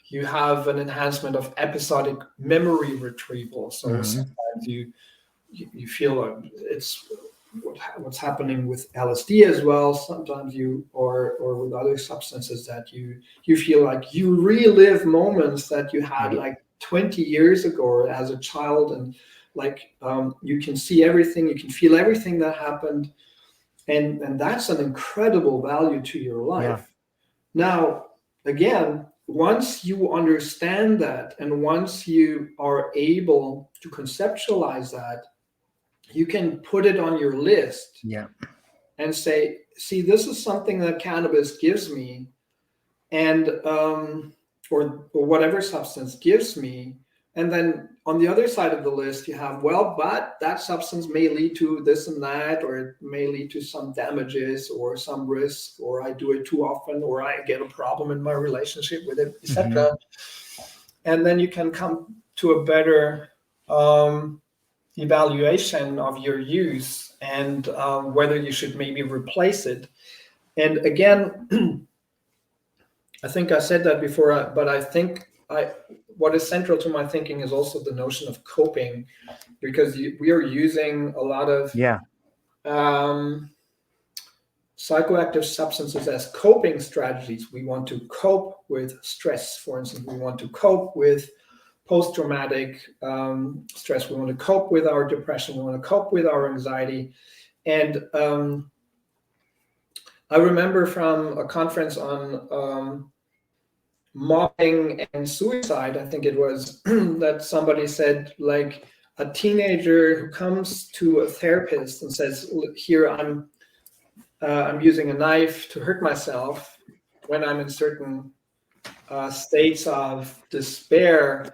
you have an enhancement of episodic memory retrieval. So sometimes you feel it's what's happening with LSD as well. Sometimes or with other substances, that you feel like you relive moments that you had like 20 years ago or as a child, and like you can see everything, you can feel everything that happened, and that's an incredible value to your life. Now, again, once you understand that, and once you are able to conceptualize that, you can put it on your list and say, see, this is something that cannabis gives me, and or whatever substance gives me. And then on the other side of the list, you have, well, but that substance may lead to this and that, or it may lead to some damages or some risk, or I do it too often, or I get a problem in my relationship with it, etc. And then you can come to a better evaluation of your use, and whether you should maybe replace it. And again, I think I said that before, but I think what is central to my thinking is also the notion of coping, because we are using a lot of psychoactive substances as coping strategies. We want to cope with stress, for instance. We want to cope with post-traumatic stress. We want to cope with our depression. We want to cope with our anxiety. And I remember from a conference on mobbing and suicide, I think it was, that somebody said, like, a teenager who comes to a therapist and says, here, I'm using a knife to hurt myself, when I'm in certain states of despair,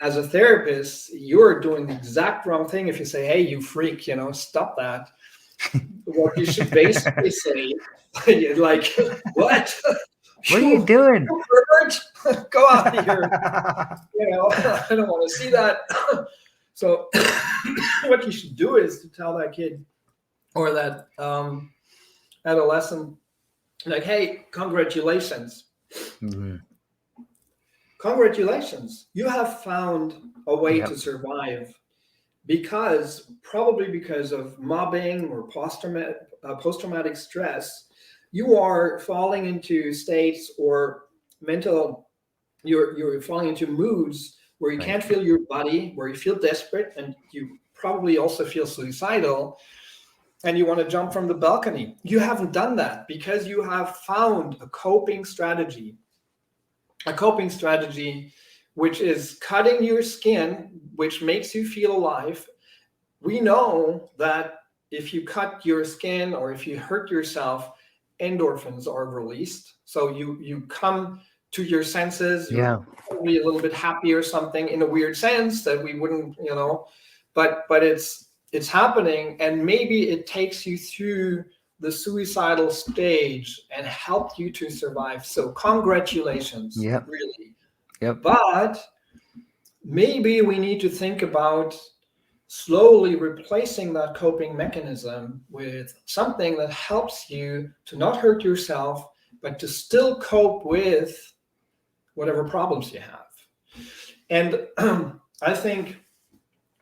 as a therapist, you're doing the exact wrong thing if you say, hey, you freak, stop that. What you should basically say, like, what? What are you doing? Pervert? Go out of here. I don't want to see that. So what you should do is to tell that kid or that adolescent, like, hey, congratulations. Mhm. Congratulations. You have found a way to survive probably because of mobbing or post-traumatic stress. You are falling into states or you're falling into moods where you can't feel your body, where you feel desperate, and you probably also feel suicidal, and you want to jump from the balcony. You haven't done that because you have found a coping strategy which is cutting your skin, which makes you feel alive. We know that if you cut your skin or if you hurt yourself, endorphins are released. So you come to your senses. You're probably a little bit happy or something, in a weird sense that we wouldn't, but it's happening, and maybe it takes you through the suicidal stage and helped you to survive. So congratulations, really. But maybe we need to think about slowly replacing that coping mechanism with something that helps you to not hurt yourself, but to still cope with whatever problems you have. And I think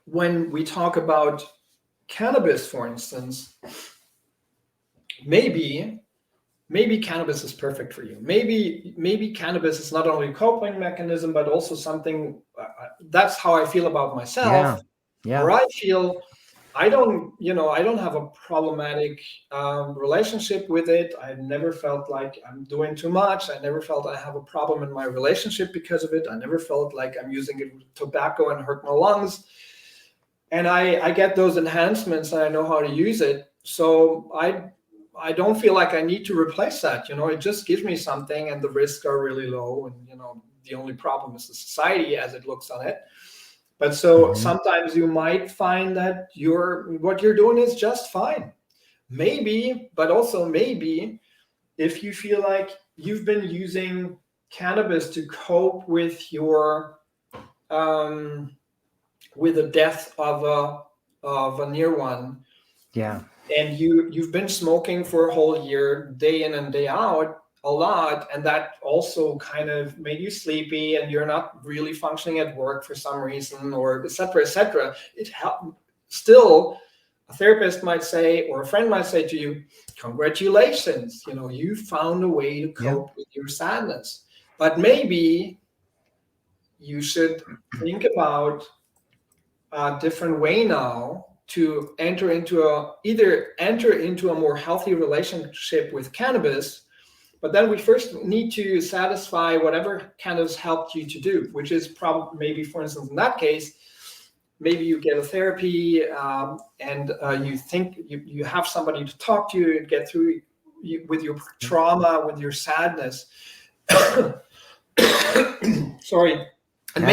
when we talk about cannabis, for instance, maybe cannabis is perfect for you. Maybe cannabis is not only a coping mechanism, but also something. That's how I feel about myself. Where I feel I don't have a problematic relationship with it. I've never felt like I'm doing too much. I never felt I have a problem in my relationship because of it. I never felt like I'm using it with tobacco and hurt my lungs. And I get those enhancements and I know how to use it. So I don't feel like I need to replace that. It just gives me something, and the risks are really low. And, the only problem is the society as it looks on it. But so sometimes you might find that what you're doing is just fine. Maybe, but also maybe, if you feel like you've been using cannabis to cope with your with the death of a near one. And you've been smoking for a whole year, day in and day out, a lot, and that also kind of made you sleepy, and you're not really functioning at work for some reason, or et cetera. It helped. Still, a therapist might say, or a friend might say to you, congratulations, you found a way to cope with your sadness. But maybe you should think about a different way now to enter into a more healthy relationship with cannabis. But then we first need to satisfy whatever cannabis helped you to do, which is probably, maybe, for instance, in that case, maybe you get a therapy and you think you have somebody to talk to and get through with your trauma, with your sadness. Sorry. And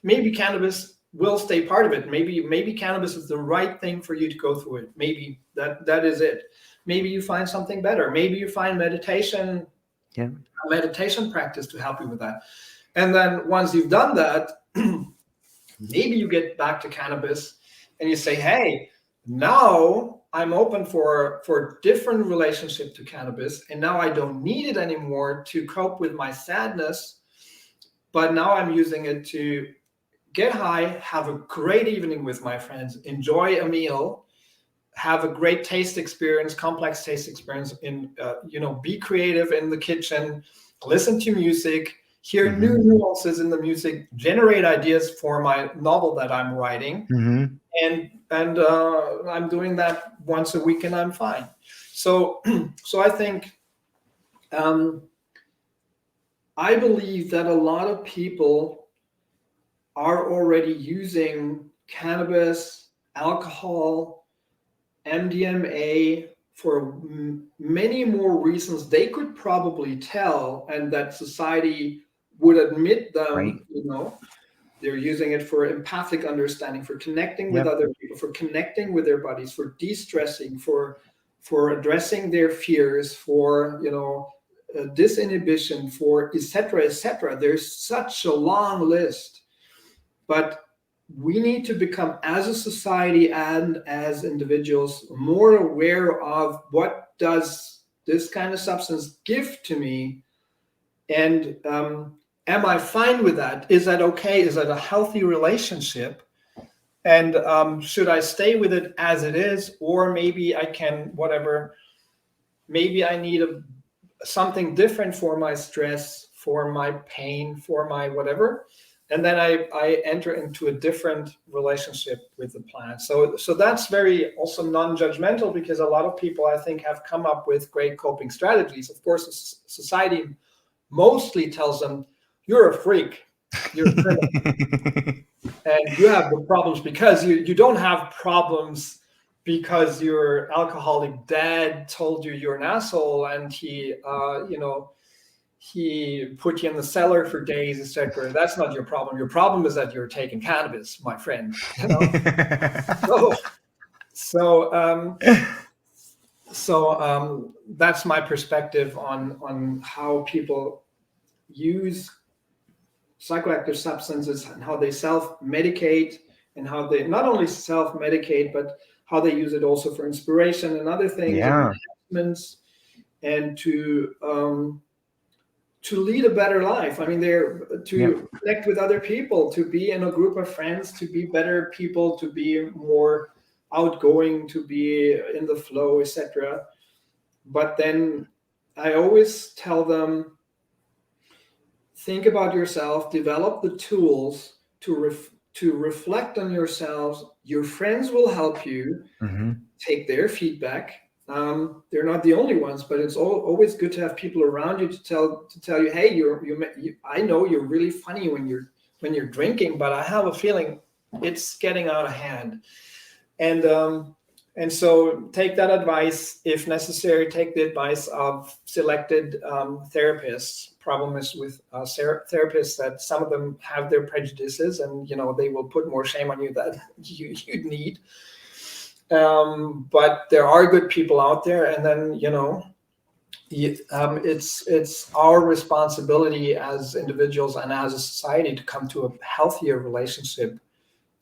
maybe cannabis will stay part of it. Maybe cannabis is the right thing for you to go through it. Maybe that is it. Maybe you find something better. Maybe you find meditation practice to help you with that. And then once you've done that, maybe you get back to cannabis and you say, hey, now I'm open for different relationship to cannabis. And now I don't need it anymore to cope with my sadness. But now I'm using it to get high, have a great evening with my friends, enjoy a meal, have a great taste experience, complex taste experience, be creative in the kitchen, listen to music, hear new nuances in the music, generate ideas for my novel that I'm writing. And I'm doing that once a week and I'm fine. So I think, I believe that a lot of people are already using cannabis, alcohol, MDMA, for many more reasons they could probably tell, and that society would admit them, Right. They're using it for empathic understanding, for connecting with other people, for connecting with their bodies, for de-stressing, for addressing their fears, for disinhibition, for etc., etc. There's such a long list, but we need to become, as a society and as individuals, more aware of what does this kind of substance give to me, and am I fine with that? Is that okay? Is that a healthy relationship? And should I stay with it as it is, or maybe I can maybe I need something different for my stress, for my pain, for my whatever, and then I enter into a different relationship with the plant. So that's very also non-judgmental, because a lot of people, I think, have come up with great coping strategies. Of course, society mostly tells them, you're a freak, you're a criminal, and you have the problems because you don't have problems because your alcoholic dad told you you're an asshole and he put you in the cellar for days, etc. That's not your problem. Your problem is that you're taking cannabis, my friend. So that's my perspective on how people use psychoactive substances and how they self-medicate, and how they not only self-medicate, but how they use it also for inspiration and other things, and enhancements, and to lead a better life. I mean, they're to connect with other people, to be in a group of friends, to be better people, to be more outgoing, to be in the flow, etc. But then I always tell them, think about yourself, develop the tools to reflect on yourselves. Your friends will help you take their feedback. They're not the only ones, but it's always good to have people around you to tell you, hey, I know you're really funny when you're drinking, but I have a feeling it's getting out of hand. And so take that advice if necessary. Take the advice of selected therapists. Problem is with therapists that some of them have their prejudices, and they will put more shame on you than you'd need. But there are good people out there, and then it's our responsibility as individuals and as a society to come to a healthier relationship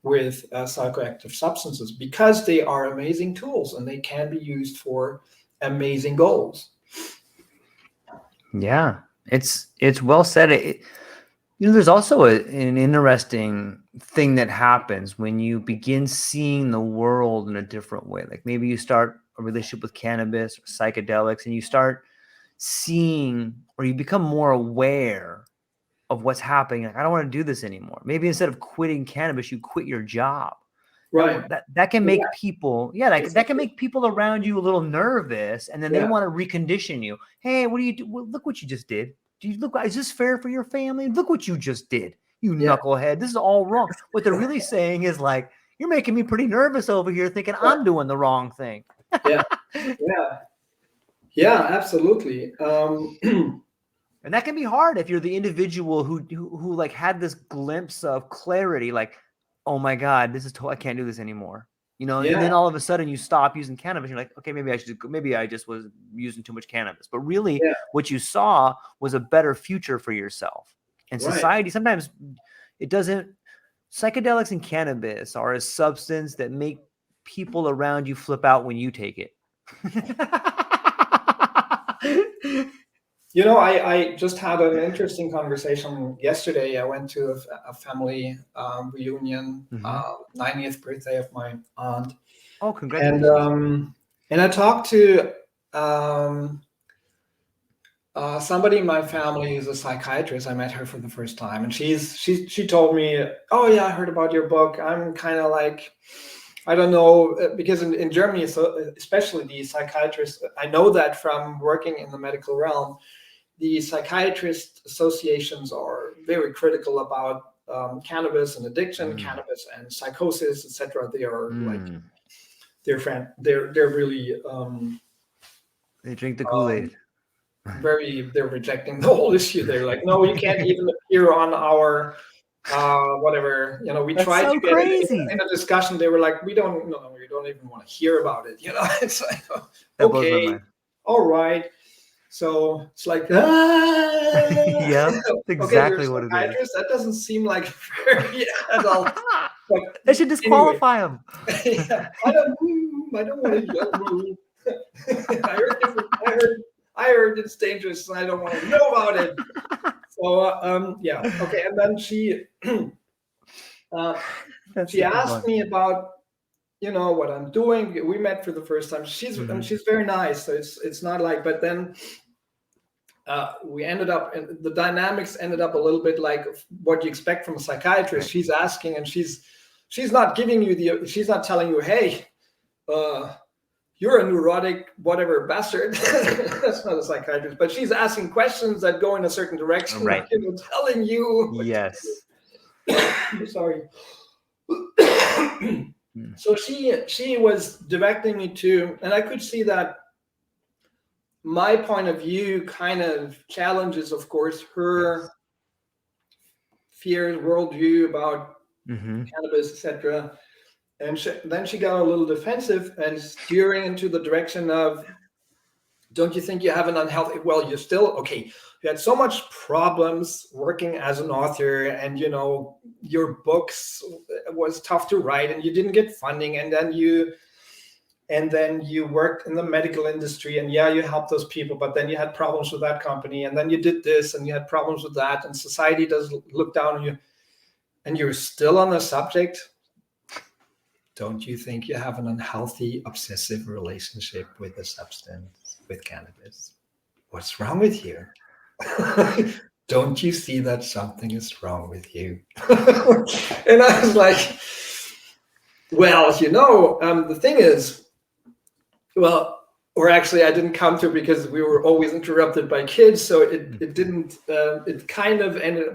with psychoactive substances, because they are amazing tools and they can be used for amazing goals. Yeah, it's well said. There's also an interesting thing that happens when you begin seeing the world in a different way. Like maybe you start a relationship with cannabis or psychedelics, and you start seeing, or you become more aware of what's happening. Like, I don't want to do this anymore. Maybe instead of quitting cannabis, you quit your job. Right. That can make people, that can make people around you a little nervous, and then they want to recondition you. Hey, what do you do? Well, look what you just did. Do you look? Is this fair for your family? Look what you just did, you knucklehead. This is all wrong. What they're really saying is like, you're making me pretty nervous over here, thinking I'm doing the wrong thing. Yeah, absolutely. And that can be hard if you're the individual who like had this glimpse of clarity, like, oh my God, I can't do this anymore. And then all of a sudden you stop using cannabis. You're like, okay, maybe I just was using too much cannabis. But really what you saw was a better future for yourself. And society, sometimes it doesn't. Psychedelics and cannabis are a substance that make people around you flip out when you take it. I just had an interesting conversation yesterday. I went to a family reunion, 90th birthday of my aunt. Oh, congratulations. And I talked to somebody in my family who's a psychiatrist. I met her for the first time, and she told me, oh yeah, I heard about your book. I'm kind of like, I don't know, because in Germany, so especially the psychiatrists, I know that from working in the medical realm, the psychiatrist associations are very critical about cannabis and addiction, cannabis and psychosis, etc. They are like they're really They drink the Kool-Aid. They're rejecting the whole issue. They're like, no, you can't even appear on our whatever. We That's tried so to get crazy. in a discussion. They were like, we don't even want to hear about it. It's like, That blows my okay, mind. all right. So it's like, Yeah, exactly what it is. That doesn't seem like very adult. They should disqualify him. Yeah, I don't want to yell. I heard it's dangerous, and I don't want to know about it. So yeah, okay. And then she asked me about what I'm doing. We met for the first time. She's very nice. So it's not like. But then we ended up, and the dynamics ended up a little bit like what you expect from a psychiatrist. She's asking, and she's not giving you she's not telling you, hey, you're a neurotic whatever bastard. That's not a psychiatrist, but she's asking questions that go in a certain direction, right? Telling you. Yes. Sorry. So she was directing me to, and I could see that my point of view kind of challenges, of course, her fears, worldview about cannabis, etc. And then she got a little defensive and steering into the direction of, don't you think you have an unhealthy, well, you're still, okay, you had so much problems working as an author, and, your books was tough to write, and you didn't get funding, and then you worked in the medical industry, and yeah, you helped those people, but then you had problems with that company, and then you did this, and you had problems with that, and society does look down on you, and you're still on the subject. Don't you think you have an unhealthy, obsessive relationship with the substance, with cannabis? What's wrong with you? Don't you see that something is wrong with you? And I was like, well, the thing is, or actually I didn't come to it because we were always interrupted by kids. So it didn't, it kind of ended,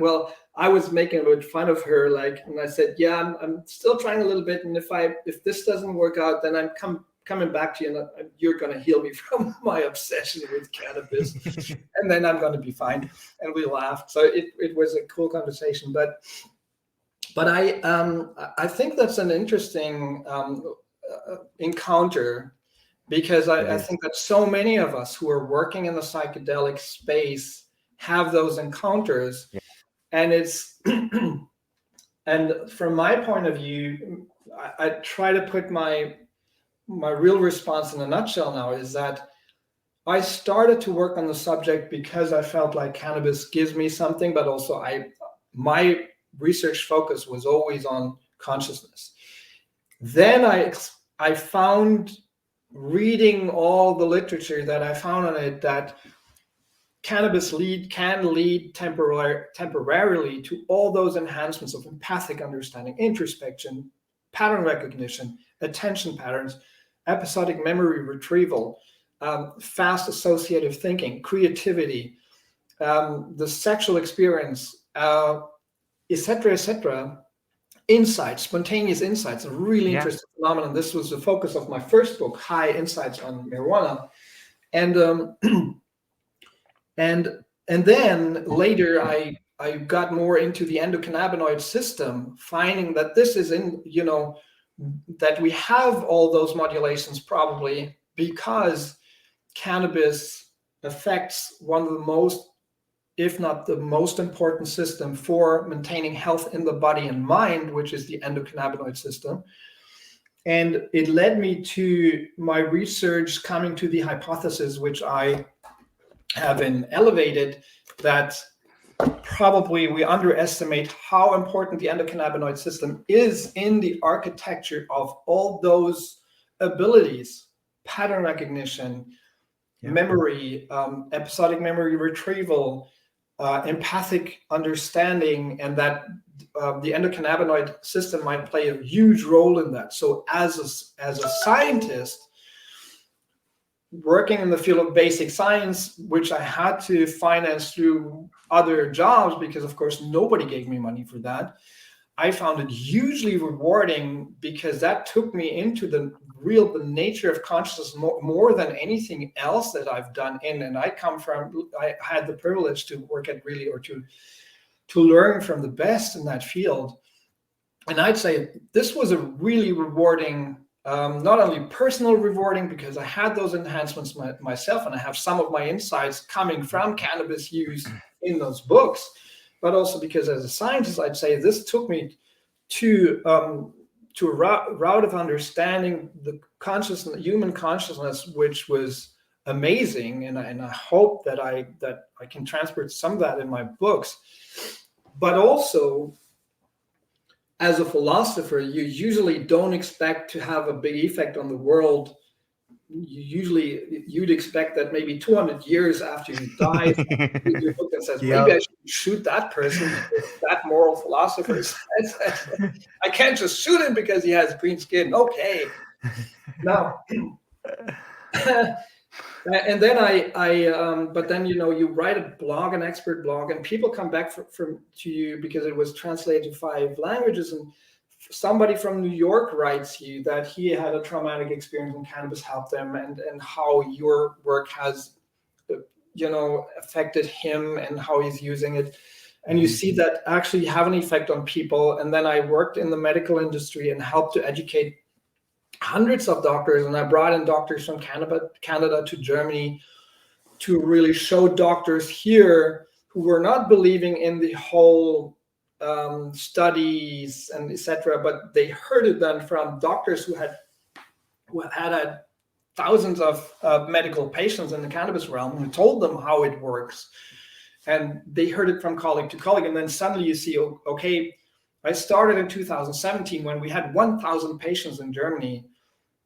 I was making a bit fun of her, and I said, yeah, I'm still trying a little bit. And if this doesn't work out, then I'm coming back to you, and you're going to heal me from my obsession with cannabis. And then I'm going to be fine. And we laughed. So it was a cool conversation. But I think that's an interesting encounter, because I think that so many of us who are working in the psychedelic space have those encounters. Yeah. And it's, and from my point of view, I try to put my real response in a nutshell now is that I started to work on the subject because I felt like cannabis gives me something, but also my research focus was always on consciousness. Then I found, reading all the literature that I found on it, that cannabis can lead temporarily to all those enhancements of empathic understanding, introspection, pattern recognition, attention patterns, episodic memory retrieval, fast associative thinking, creativity, the sexual experience, etc., insights, spontaneous insights, a really interesting phenomenon. This was the focus of my first book, High Insights on Marijuana. And then later I got more into the endocannabinoid system, finding that this is that we have all those modulations probably because cannabis affects one of the most, if not the most important system for maintaining health in the body and mind, which is the endocannabinoid system. And it led me to my research coming to the hypothesis, which I have been elevated, that probably we underestimate how important the endocannabinoid system is in the architecture of all those abilities: pattern recognition, memory, episodic memory retrieval, empathic understanding, and that the endocannabinoid system might play a huge role in that. So as a scientist working in the field of basic science, which I had to finance through other jobs because, of course, nobody gave me money for that, I found it hugely rewarding because that took me into the the nature of consciousness more than anything else that I've done. And I had the privilege to work at really, or to learn from the best in that field. And I'd say this was a really rewarding, not only personal rewarding, because I had those enhancements myself, and I have some of my insights coming from cannabis use in those books, but also because as a scientist, I'd say this took me to a route of understanding the human consciousness, which was amazing. And I hope that I can transfer some of that in my books. But also, as a philosopher, you usually don't expect to have a big effect on the world. You'd expect that maybe 200 years after you die, your book that says, maybe I should shoot that person, that moral philosopher says, I can't just shoot him because he has green skin. Okay. Now, and then but then, you write a blog, an expert blog, and people come back to you because it was translated to 5 languages. And somebody from New York writes you that he had a traumatic experience and cannabis helped them, and how your work has, affected him and how he's using it. And you see that actually have an effect on people. And then I worked in the medical industry and helped to educate hundreds of doctors. And I brought in doctors from Canada to Germany to really show doctors here who were not believing in the whole studies and etc., but they heard it then from doctors who had thousands of medical patients in the cannabis realm, who told them how it works, and they heard it from colleague to colleague. And then suddenly you see, okay, I started in 2017 when we had 1,000 patients in Germany.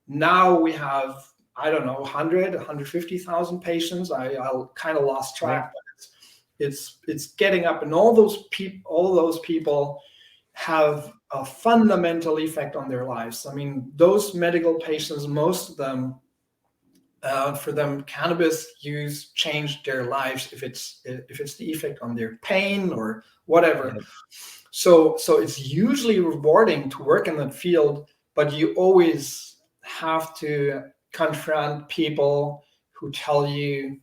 Now we have, I don't know, 100, 150,000 patients. I kind of lost track. It's getting up, and all those people have a fundamental effect on their lives. I mean, those medical patients, most of them, for them, cannabis use changed their lives if it's the effect on their pain or whatever. Yeah. So it's hugely rewarding to work in that field, but you always have to confront people who tell you,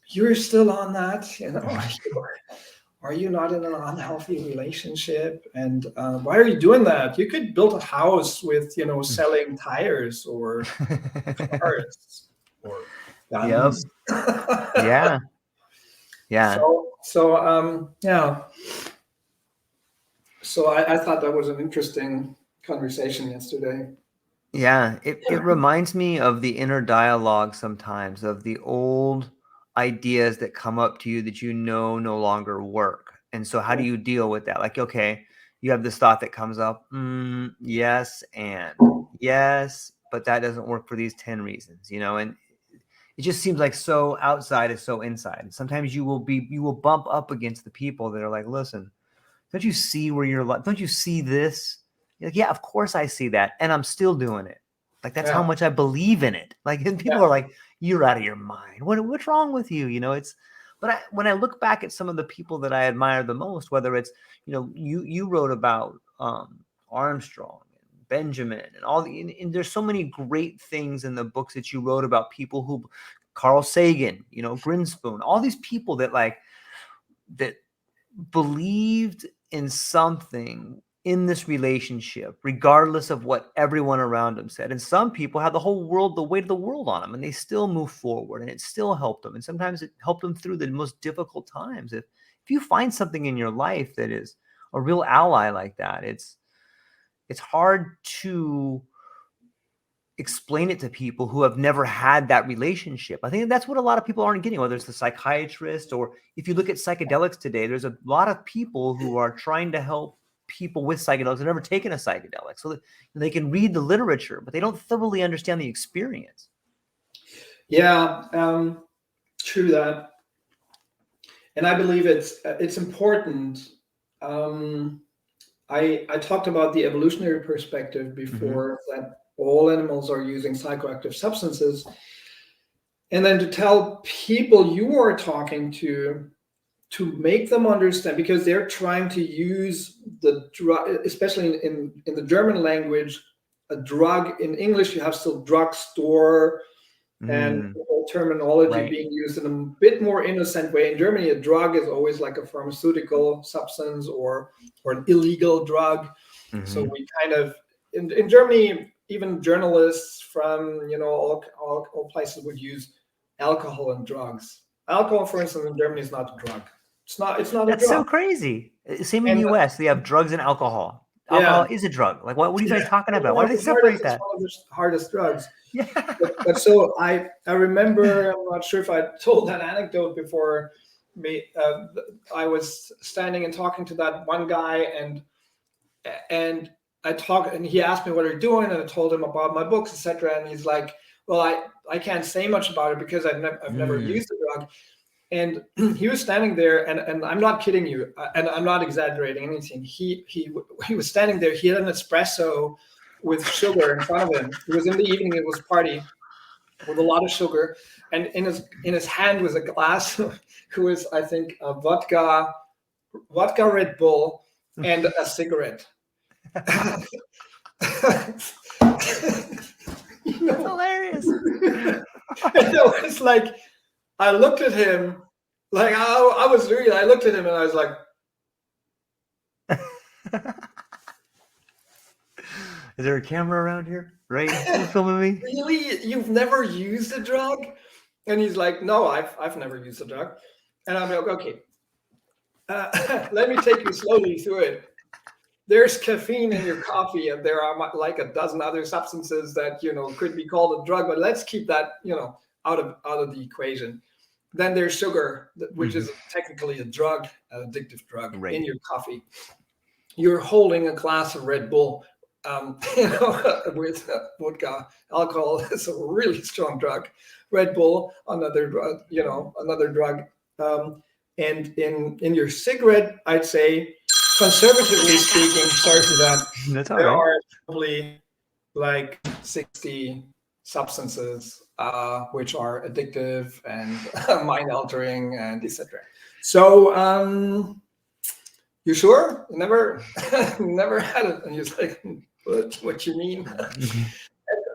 you're still on that, are you not in an unhealthy relationship? And why are you doing that? You could build a house with, selling tires or cars or guns. Yep. Yeah. So I thought that was an interesting conversation yesterday. Yeah, it reminds me of the inner dialogue sometimes, of the old ideas that come up to you that no longer work. And so how do you deal with that? Like, okay, you have this thought that comes up, yes, and yes, but that doesn't work for these 10 reasons, and it just seems like so outside is so inside. And sometimes you will bump up against the people that are like, listen, don't you see don't you see this? You're like, yeah, of course I see that, and I'm still doing it. Like, that's how much I believe in it. Like, and people are like, you're out of your mind. What's wrong with you? But when I look back at some of the people that I admire the most, whether it's, you wrote about Armstrong and Benjamin and and there's so many great things in the books that you wrote about people who, Carl Sagan, Grinspoon, all these people that believed in something in this relationship, regardless of what everyone around them said. And some people had the weight of the world on them, and they still move forward, and it still helped them. And sometimes it helped them through the most difficult times. If you find something in your life that is a real ally like that, it's hard to explain it to people who have never had that relationship. I think that's what a lot of people aren't getting, whether it's the psychiatrist, or if you look at psychedelics today, there's a lot of people who are trying to help people with psychedelics have never taken a psychedelic, so that they can read the literature, but they don't thoroughly understand the experience. Yeah, true that. And I believe it's important. I talked about the evolutionary perspective before, that all animals are using psychoactive substances. And then to tell people you are talking to to make them understand, because they're trying to use the drug, especially in the German language, a drug. In English, you have still drugstore and terminology being used in a bit more innocent way. In Germany, a drug is always like a pharmaceutical substance or an illegal drug. So we kind of, in Germany, even journalists from all places would use alcohol and drugs. Alcohol, for instance, in Germany is not a drug. It's not a drug. That's so crazy. Same in the US, they have drugs and alcohol. Alcohol is a drug. Like, what are you guys talking about? Why do they separate that? It's one of the hardest drugs. Yeah. But so I remember, I'm not sure if I told that anecdote before. I was standing and talking to that one guy, and he asked me what are you doing, and I told him about my books, etc. And he's like, well, I can't say much about it because I've never used the drug. And he was standing there, and I'm not kidding you, and I'm not exaggerating anything. He was standing there. He had an espresso with sugar in front of him. It was in the evening. It was a party with a lot of sugar, and in his hand was a glass. Who was, I think, a vodka Red Bull and a cigarette. That's hilarious. And it was like, I looked at him, like I looked at him and I was like, is there a camera around here? Right? Are you filming me? Really? You've never used a drug? And he's like, no, I've never used a drug. And I'm like, okay, let me take you slowly through it. There's caffeine in your coffee, and there are like a dozen other substances that could be called a drug, but let's keep that out of the equation. Then there's sugar, which is technically a drug, an addictive drug in your coffee. You're holding a glass of Red Bull, with vodka. Alcohol is a really strong drug. Red Bull, another drug, another drug. And in your cigarette, I'd say, conservatively speaking, sorry for that, there are probably like 60 substances which are addictive and mind altering and etc. So you sure? You never had it? And you're like, what you mean?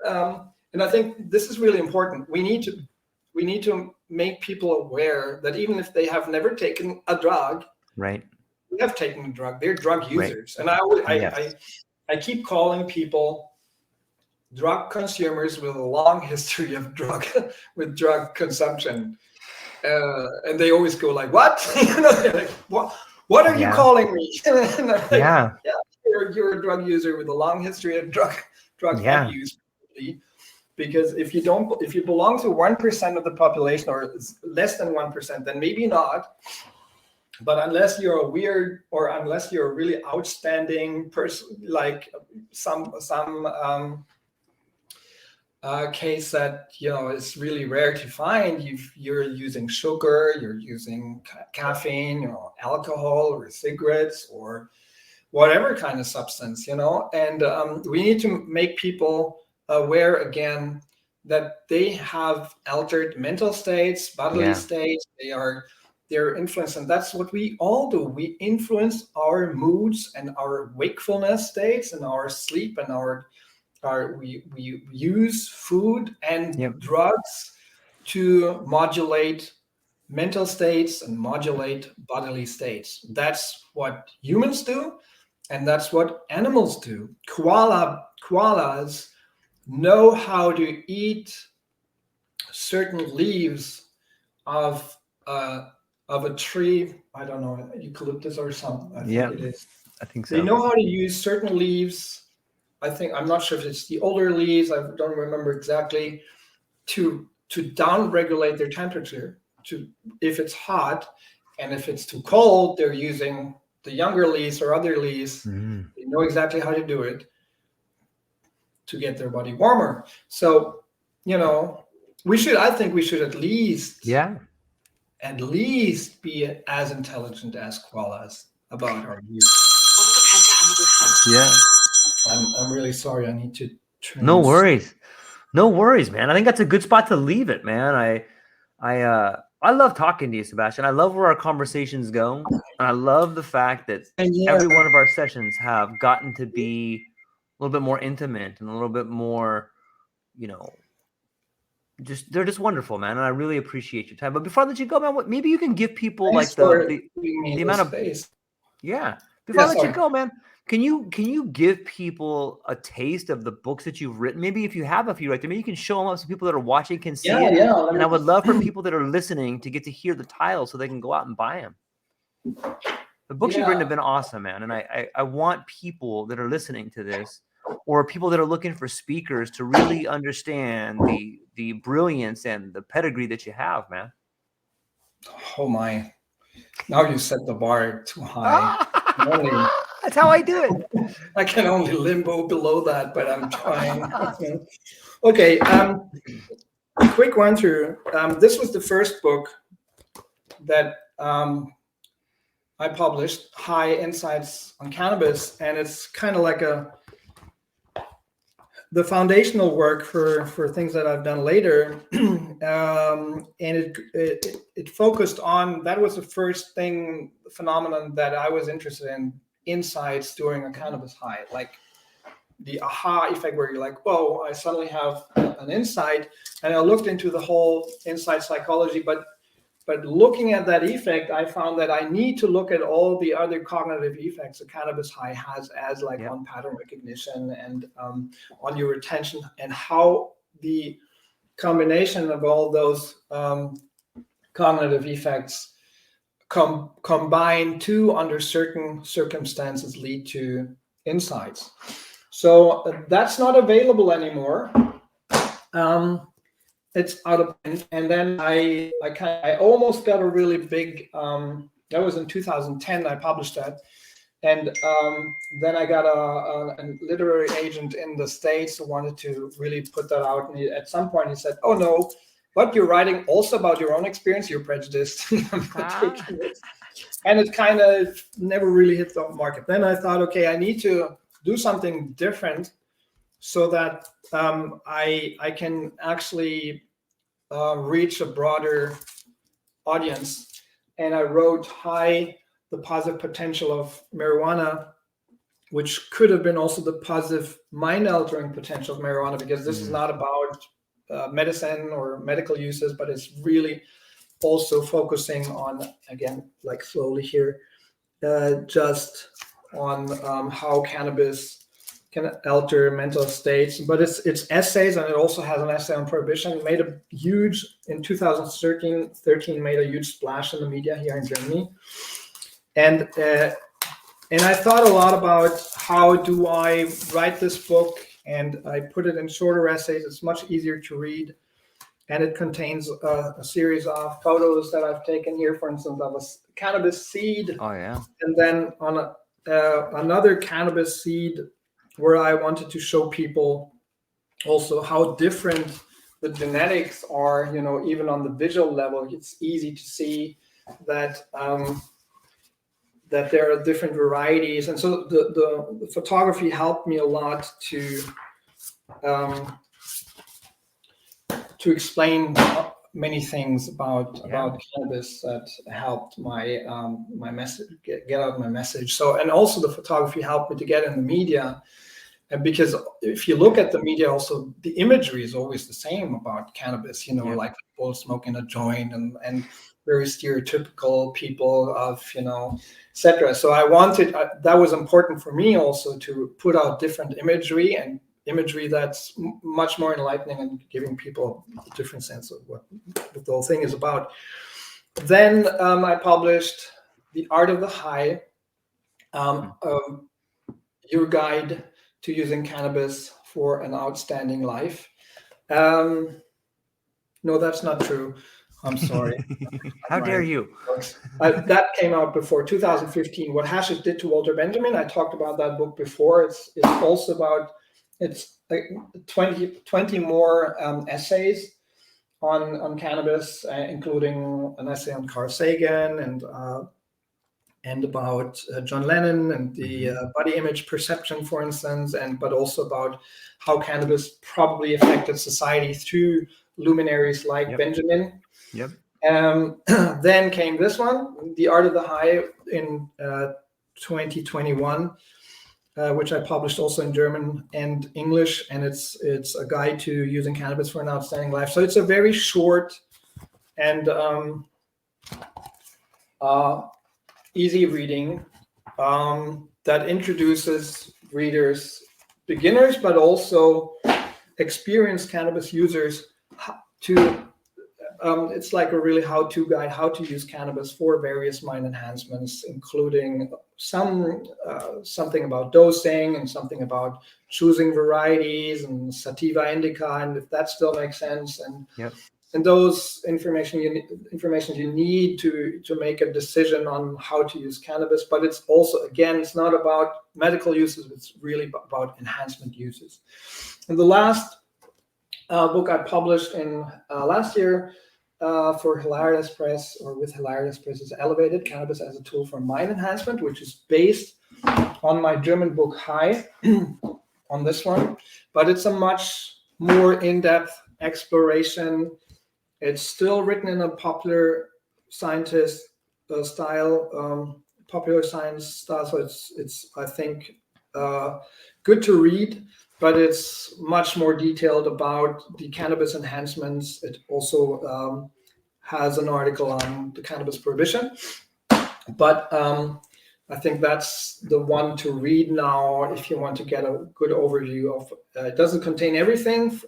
And I think this is really important. We need to make people aware that even if they have never taken a drug, right? We have taken a drug. They're drug users, and I keep calling people drug consumers with a long history of drug consumption, and they always go like, "What? Like, what are you calling me?" And I'm like, yeah, you're a drug user with a long history of drug abuse. Because if you belong to 1% of the population or less than 1%, then maybe not. But unless you're a weird, or unless you're a really outstanding person, like some case that is really rare to find, you're using sugar, you're using caffeine, alcohol, or cigarettes, or whatever kind of substance, and we need to make people aware again that they have altered mental states, bodily states. They're influenced, and that's what we all do. We influence our moods and our wakefulness states and our sleep and we use food and drugs to modulate mental states and modulate bodily states. That's what humans do, and that's what animals do. Koalas know how to eat certain leaves of a tree. I don't know, eucalyptus or something. I think it is. I think so. They know how to use certain leaves. I'm not sure if it's the older leaves. I don't remember exactly. To down-regulate their temperature. If it's hot, and if it's too cold, they're using the younger leaves or other leaves. They know exactly how to do it to get their body warmer. So, I think we should at least be as intelligent as koalas about our use. Yeah. I'm really sorry. I need to. No worries, man. I think that's a good spot to leave it, man. I love talking to you, Sebastian. I love where our conversations go. And I love the fact that every one of our sessions have gotten to be a little bit more intimate and a little bit more, they're just wonderful, man. And I really appreciate your time. But before I let you go, man, maybe you can give people Thanks like for the giving me amount of space. Yeah. Before I let sorry. you go, man, can you give people a taste of the books that you've written? Maybe if you have a few right there, maybe you can show them up so people that are watching can see it. Yeah. And I would love for people that are listening to get to hear the title so they can go out and buy them. The books you've written have been awesome, man. And I want people that are listening to this, or people that are looking for speakers, to really understand the brilliance and the pedigree that you have, man. Oh my. Now you set the bar too high. That's how I do it. I can only limbo below that, but I'm trying. Okay. Quick run through. This was the first book that I published, High Insights on Cannabis, and it's kind of like the foundational work for things that I've done later. And it focused on, that was the first phenomenon that I was interested in, insights during a cannabis high, like the aha effect where you're like, whoa, I suddenly have an insight. And I looked into the whole insight psychology, but looking at that effect, I found that I need to look at all the other cognitive effects a cannabis high has, as like on pattern recognition and on your attention, and how the combination of all those cognitive effects combine to, under certain circumstances, lead to insights. So that's not available anymore. It's out of print. And then I almost got a really big, that was in 2010, I published that. And then I got a literary agent in the States who wanted to really put that out. And at some point he said, oh no, but you're writing also about your own experience, you're prejudiced. I'm not taking it. And it kind of never really hit the market. Then I thought, okay, I need to do something different so that I can actually reach a broader audience. And I wrote the positive potential of marijuana, which could have been also the positive mind-altering potential of marijuana, because this is not about medicine or medical uses, but it's really also focusing on, again, like slowly here, just on how cannabis can alter mental states. But it's essays, and it also has an essay on prohibition. It made in 2013 made a huge splash in the media here in Germany. And I thought a lot about how do I write this book, and I put it in shorter essays. It's much easier to read, and it contains a series of photos that I've taken here, for instance, of a cannabis seed. Oh yeah. And then on another cannabis seed, where I wanted to show people also how different the genetics are, even on the visual level. It's easy to see that that there are different varieties. And so the photography helped me a lot to explain many things about cannabis that helped my my message get out my message. So, and also the photography helped me to get in the media. And because if you look at the media, also the imagery is always the same about cannabis, like people smoking a joint and very stereotypical people of, etc. So I wanted, that was important for me also to put out different imagery, and imagery that's much more enlightening and giving people a different sense of what the whole thing is about. Then I published The Art of the High, your guide to using cannabis for an outstanding life. No, that's not true. I'm sorry. How dare you? That came out before 2015. What Hashish Did to Walter Benjamin. I talked about that book before. It's also about, it's like 20 more essays on cannabis, including an essay on Carl Sagan and about John Lennon and the body image perception, for instance, but also about how cannabis probably affected society through luminaries like Benjamin. Yep. Then came this one, The Art of the High, in 2021, which I published also in German and English, and it's a guide to using cannabis for an outstanding life. So it's a very short and easy reading that introduces readers, beginners, but also experienced cannabis users to it's like a really how-to guide, how to use cannabis for various mind enhancements, including something about dosing and something about choosing varieties and sativa indica, and if that still makes sense, and those information you need to make a decision on how to use cannabis. But it's also, again, it's not about medical uses, it's really about enhancement uses. And the last book I published in last year for Hilarious Press, or with Hilarious Press, is Elevated: Cannabis as a Tool for Mind Enhancement, which is based on my German book High, on this one, but it's a much more in-depth exploration. It's still written in a popular scientist style, popular science style, so it's I think good to read, but it's much more detailed about the cannabis enhancements. It also has an article on the cannabis prohibition, but I think that's the one to read now if you want to get a good overview of. It doesn't contain everything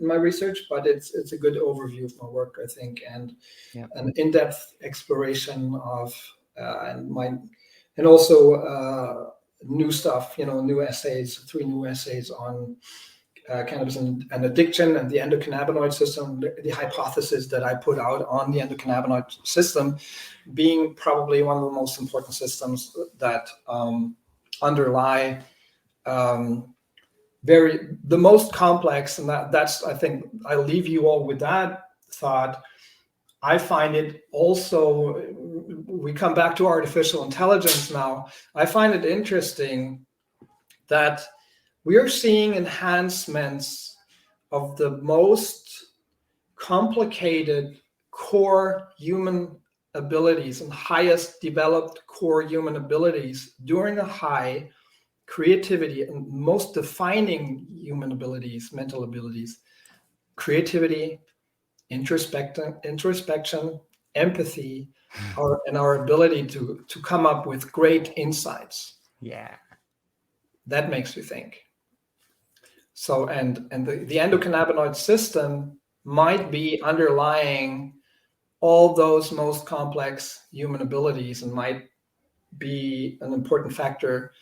in my research, but it's a good overview of my work, I think, and an in-depth exploration of and also new stuff, new essays, 3 new essays on cannabis and addiction and the endocannabinoid system, the hypothesis that I put out on the endocannabinoid system being probably one of the most important systems that underlie the most complex, and that's, I think, I'll leave you all with that thought. I find it also, we come back to artificial intelligence now. I find it interesting that we are seeing enhancements of the most complicated core human abilities and highest developed core human abilities during a high, creativity, and most defining human abilities, mental abilities, creativity, introspection, empathy, and our ability to come up with great insights. Yeah, that makes me think. So, and the endocannabinoid system might be underlying all those most complex human abilities and might be an important factor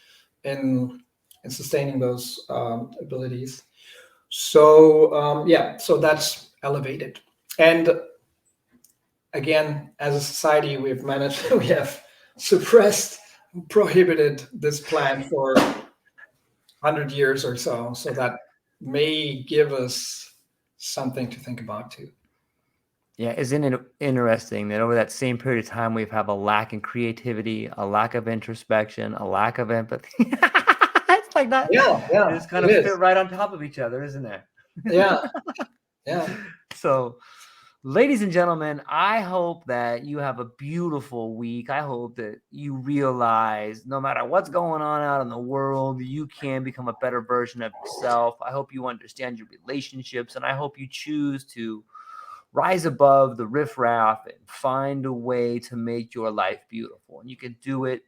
in sustaining those abilities. So so that's Elevated. And again, as a society, we have suppressed, prohibited this plant for 100 years or so. So that may give us something to think about too. Yeah, isn't it interesting that over that same period of time, we've had a lack in creativity, a lack of introspection, a lack of empathy. It's like that. Yeah. It's kind of fit right on top of each other, isn't it? Yeah. So, ladies and gentlemen, I hope that you have a beautiful week. I hope that you realize no matter what's going on out in the world, you can become a better version of yourself. I hope you understand your relationships, and I hope you choose to rise above the riffraff and find a way to make your life beautiful. And you can do it.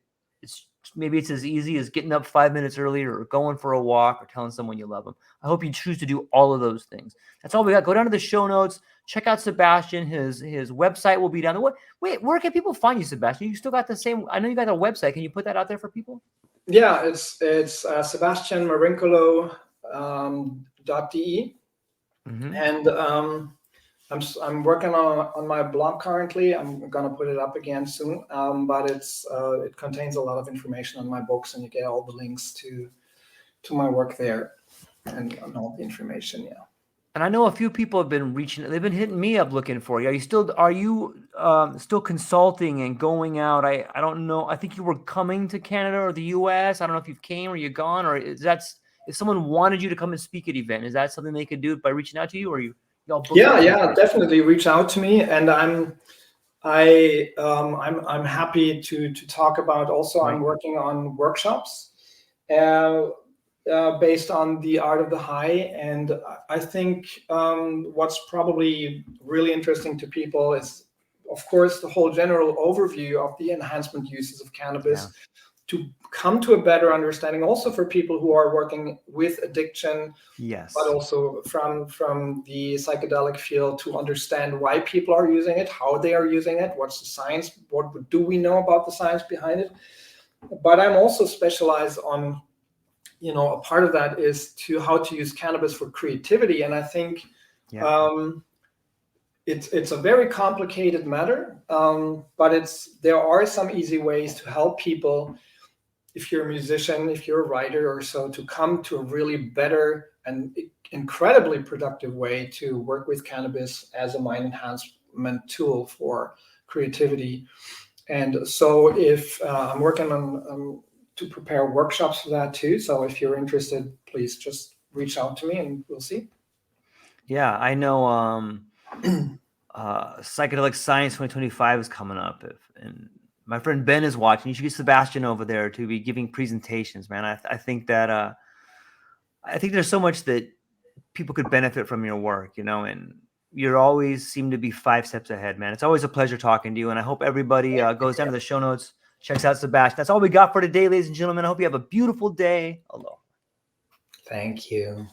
Maybe it's as easy as getting up 5 minutes earlier, or going for a walk, or telling someone you love them. I hope you choose to do all of those things. That's all we got. Go down to the show notes. Check out Sebastian. His website will be down there. Wait, where can people find you, Sebastian? You still got the same. I know you got a website. Can you put that out there for people? Yeah, it's Sebastián Marincolo .de, and I'm working on my blog currently. I'm gonna put it up again soon, but it contains a lot of information on my books, and you get all the links to my work there and all the information. Yeah. And I know a few people have been they've been hitting me up looking for you. Are you still consulting and going out? I don't know. I think you were coming to Canada or the US. I don't know if you've came or you're gone, or if someone wanted you to come and speak at an event, is that something they could do by reaching out to you, or you? Y'all book Yeah, definitely reach out to me, and I'm happy to talk about. Also, Right. I'm working on workshops based on the art of the high, and I think what's probably really interesting to people is, of course, the whole general overview of the enhancement uses of cannabis, to come to a better understanding, also for people who are working with addiction, Yes. but also from the psychedelic field, to understand why people are using it, how they are using it, what's the science, what do we know about the science behind it. But I'm also specialized on, a part of that is to how to use cannabis for creativity. And I think it's a very complicated matter, but there are some easy ways to help people, if you're a musician, if you're a writer or so, to come to a really better and incredibly productive way to work with cannabis as a mind enhancement tool for creativity. And so if I'm working on to prepare workshops for that too. So if you're interested, please just reach out to me and we'll see. Yeah, I know Psychedelic Science 2025 is coming up, and my friend Ben is watching. You should get Sebastian over there to be giving presentations, man. I think that I think there's so much that people could benefit from your work, and you always seem to be 5 steps ahead, man. It's always a pleasure talking to you, and I hope everybody goes down to the show notes, checks out Sebastian. That's all we got for today, ladies and gentlemen. I hope you have a beautiful day. Aloha. Thank you.